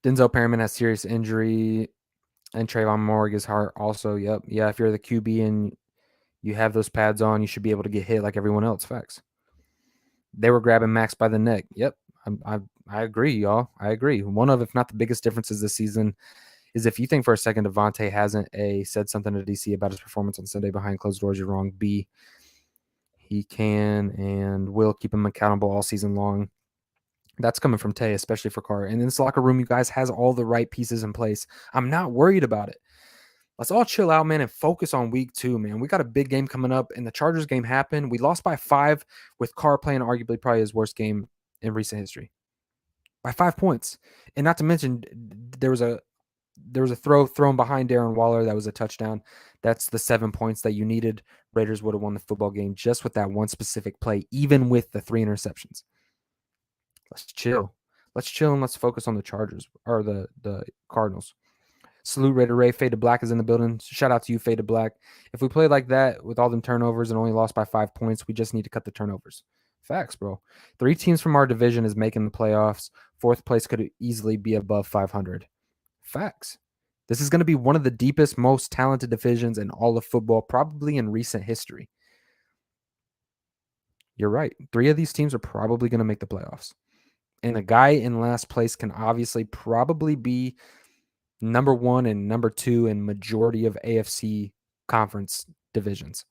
Denzel Perryman has serious injury, and Trayvon Morgan's heart also. Yep. Yeah, if you're the QB and you have those pads on, you should be able to get hit like everyone else. Facts. They were grabbing Max by the neck. Yep. I agree, y'all. I agree. One of, if not the biggest differences this season is if you think for a second Devontae hasn't said something to DC about his performance on Sunday behind closed doors, you're wrong. B, he can and will keep him accountable all season long. That's coming from Tay, especially for Carr. And in this locker room, you guys has all the right pieces in place. I'm not worried about it. Let's all chill out, man, and focus on week 2, man. We got a big game coming up, and the Chargers game happened. We lost by 5 with Carr playing arguably probably his worst game in recent history. By 5 points. And not to mention, there was a throw thrown behind Darren Waller that was a touchdown. That's the 7 points that you needed. Raiders would have won the football game just with that one specific play, even with the 3 interceptions. Let's chill. Let's chill and let's focus on the Chargers or the Cardinals. Salute Raider Ray. Fade to Black is in the building. Shout out to you, Fade to Black. If we play like that with all them turnovers and only lost by 5 points, we just need to cut the turnovers. Facts, bro. 3 teams from our division is making the playoffs. 4th place could easily be above 500. Facts. This is going to be one of the deepest, most talented divisions in all of football, probably in recent history. You're right. 3 of these teams are probably going to make the playoffs. And the guy in last place can obviously probably be number 1 and number 2 in majority of AFC conference divisions.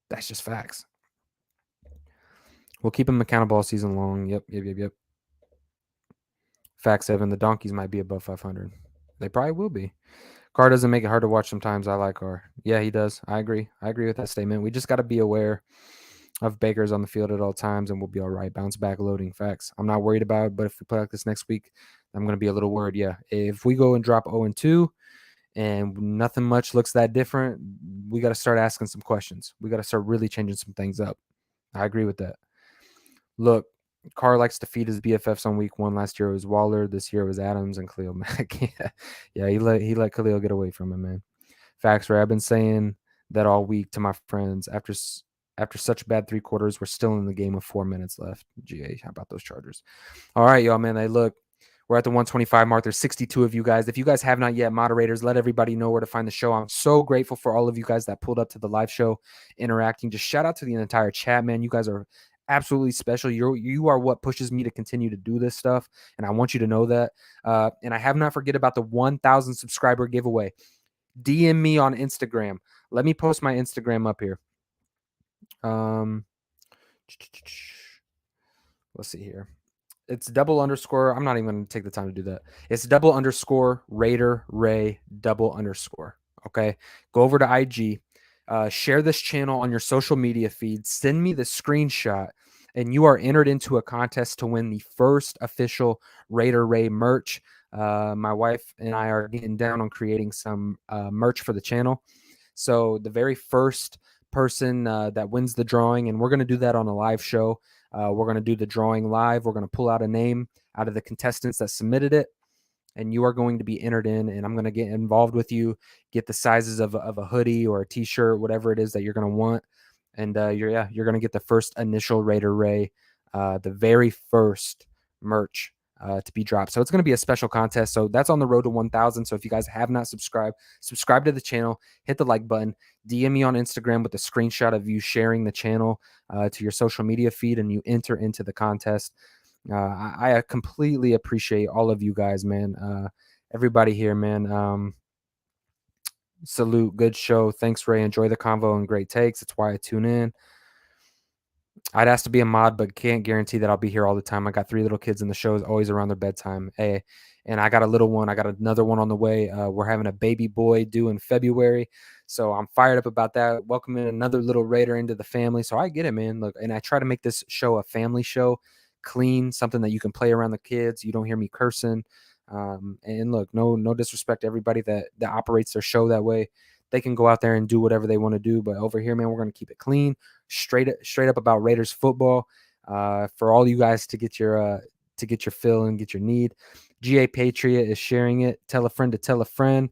That's just facts. We'll keep him accountable all season long. Yep. Facts, Evan. The Donkeys might be above 500. They probably will be. Carr doesn't make it hard to watch sometimes. I like Carr. Yeah, he does. I agree. I agree with that statement. We just got to be aware of Bakers on the field at all times, and we'll be all right. Bounce back, loading. Facts. I'm not worried about it, but if we play like this next week, I'm going to be a little worried. Yeah, if we go and drop 0-2 and nothing much looks that different, we got to start asking some questions. We got to start really changing some things up. I agree with that. Look, Carr likes to feed his BFFs on week 1. Last year it was Waller. This year it was Adams and Khalil Mack. yeah, he let Khalil get away from him, man. Facts, Ray. I've been saying that all week to my friends. After such bad 3 quarters, we're still in the game with 4 minutes left. GA, how about those Chargers? All right, y'all, man. Hey, look, we're at the 125 mark. There's 62 of you guys. If you guys have not yet, moderators, let everybody know where to find the show. I'm so grateful for all of you guys that pulled up to the live show, interacting. Just shout out to the entire chat, man. You guys are absolutely special. You are what pushes me to continue to do this stuff, and I want you to know that. And I have not forget about the 1,000 subscriber giveaway. DM me on Instagram. Let me post my Instagram up here. Let's see here. It's double underscore. I'm not even going to take the time to do that. It's double underscore Raider Ray double underscore. Okay. Go over to IG. Share this channel on your social media feed. Send me the screenshot, and you are entered into a contest to win the first official Raider Ray merch. My wife and I are getting down on creating some merch for the channel. So the very first person that wins the drawing, and we're going to do that on a live show. We're going to do the drawing live. We're going to pull out a name out of the contestants that submitted it, and you are going to be entered in, and I'm going to get involved with you, get the sizes of a hoodie or a t-shirt, whatever it is that you're going to want. And you're going to get the first initial Raider Ray, the very first merch to be dropped. So it's going to be a special contest. So that's on the road to 1,000. So if you guys have not subscribed, subscribe to the channel, hit the like button, DM me on Instagram with a screenshot of you sharing the channel to your social media feed, and you enter into the contest. I completely appreciate all of you guys, man. Everybody here, man. Salute. Good show. Thanks, Ray. Enjoy the convo and great takes. That's why I tune in. I'd ask to be a mod, but can't guarantee that I'll be here all the time. I got 3 little kids, and the show is always around their bedtime. Hey, and I got a little one. I got another one on the way. We're having a baby boy due in February, so I'm fired up about that. Welcoming another little Raider into the family. So I get it, man. Look, and I try to make this show a family show, clean, something that you can play around the kids. You don't hear me cursing. And look, no disrespect to everybody that operates their show that way. They can go out there and do whatever they want to do, but over here, man, we're going to keep it clean, straight up about Raiders football. For all you guys to get your fill and get your need. GA Patriot is sharing it. Tell a friend to tell a friend.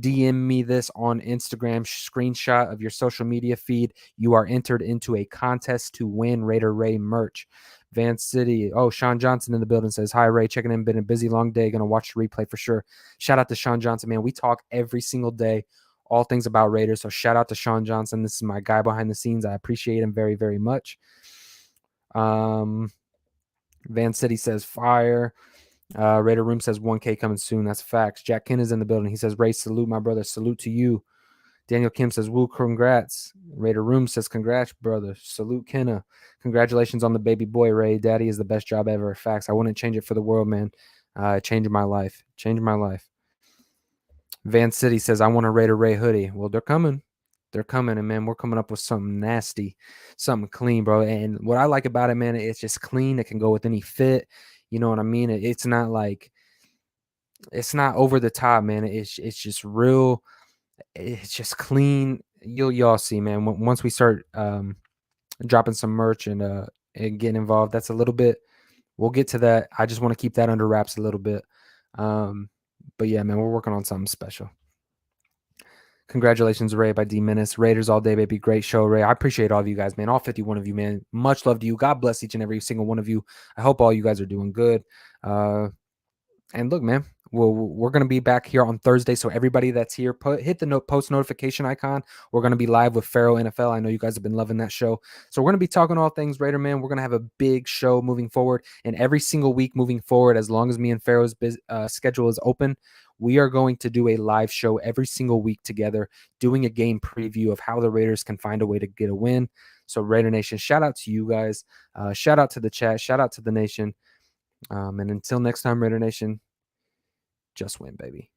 DM me this on Instagram, screenshot of your social media feed. You are entered into a contest to win Raider Ray merch. Van City. Oh, Sean Johnson in the building says, hi, Ray. Checking in. Been a busy, long day. Going to watch the replay for sure. Shout out to Sean Johnson, man. We talk every single day, all things about Raiders. So shout out to Sean Johnson. This is my guy behind the scenes. I appreciate him very, very much. Van City says, fire. Raider Room says 1K coming soon. That's facts. Jack Kin is in the building. He says, Ray, salute, my brother. Salute to you. Daniel Kim says, woo, congrats. Raider Room says, congrats, brother. Salute, Kenna. Congratulations on the baby boy, Ray. Daddy is the best job ever. Facts. I wouldn't change it for the world, man. Changed my life. Changed my life. Van City says, I want a Raider Ray hoodie. Well, they're coming. They're coming, and man, we're coming up with something nasty, something clean, bro. And what I like about it, man, it's just clean. It can go with any fit. You know what I mean? It's not like, it's not over the top, man. It's just real. It's just clean. Y'all see, man. Once we start dropping some merch and getting involved, that's a little bit. We'll get to that. I just want to keep that under wraps a little bit. But yeah, man, we're working on something special. Congratulations, Ray, by D Menace. Raiders all day, baby. Great show, Ray. I appreciate all of you guys, man. All 51 of you, man. Much love to you. God bless each and every single one of you. I hope all you guys are doing good. And look, man, we're going to be back here on Thursday. So everybody that's here, hit the post notification icon. We're going to be live with Pharaoh NFL. I know you guys have been loving that show. So we're going to be talking all things Raider, man. We're going to have a big show moving forward. And every single week moving forward, as long as me and Pharaoh's schedule is open, we are going to do a live show every single week together, doing a game preview of how the Raiders can find a way to get a win. So Raider Nation, shout out to you guys. Shout out to the chat. Shout out to the nation. And until next time, Raider Nation, just win, baby.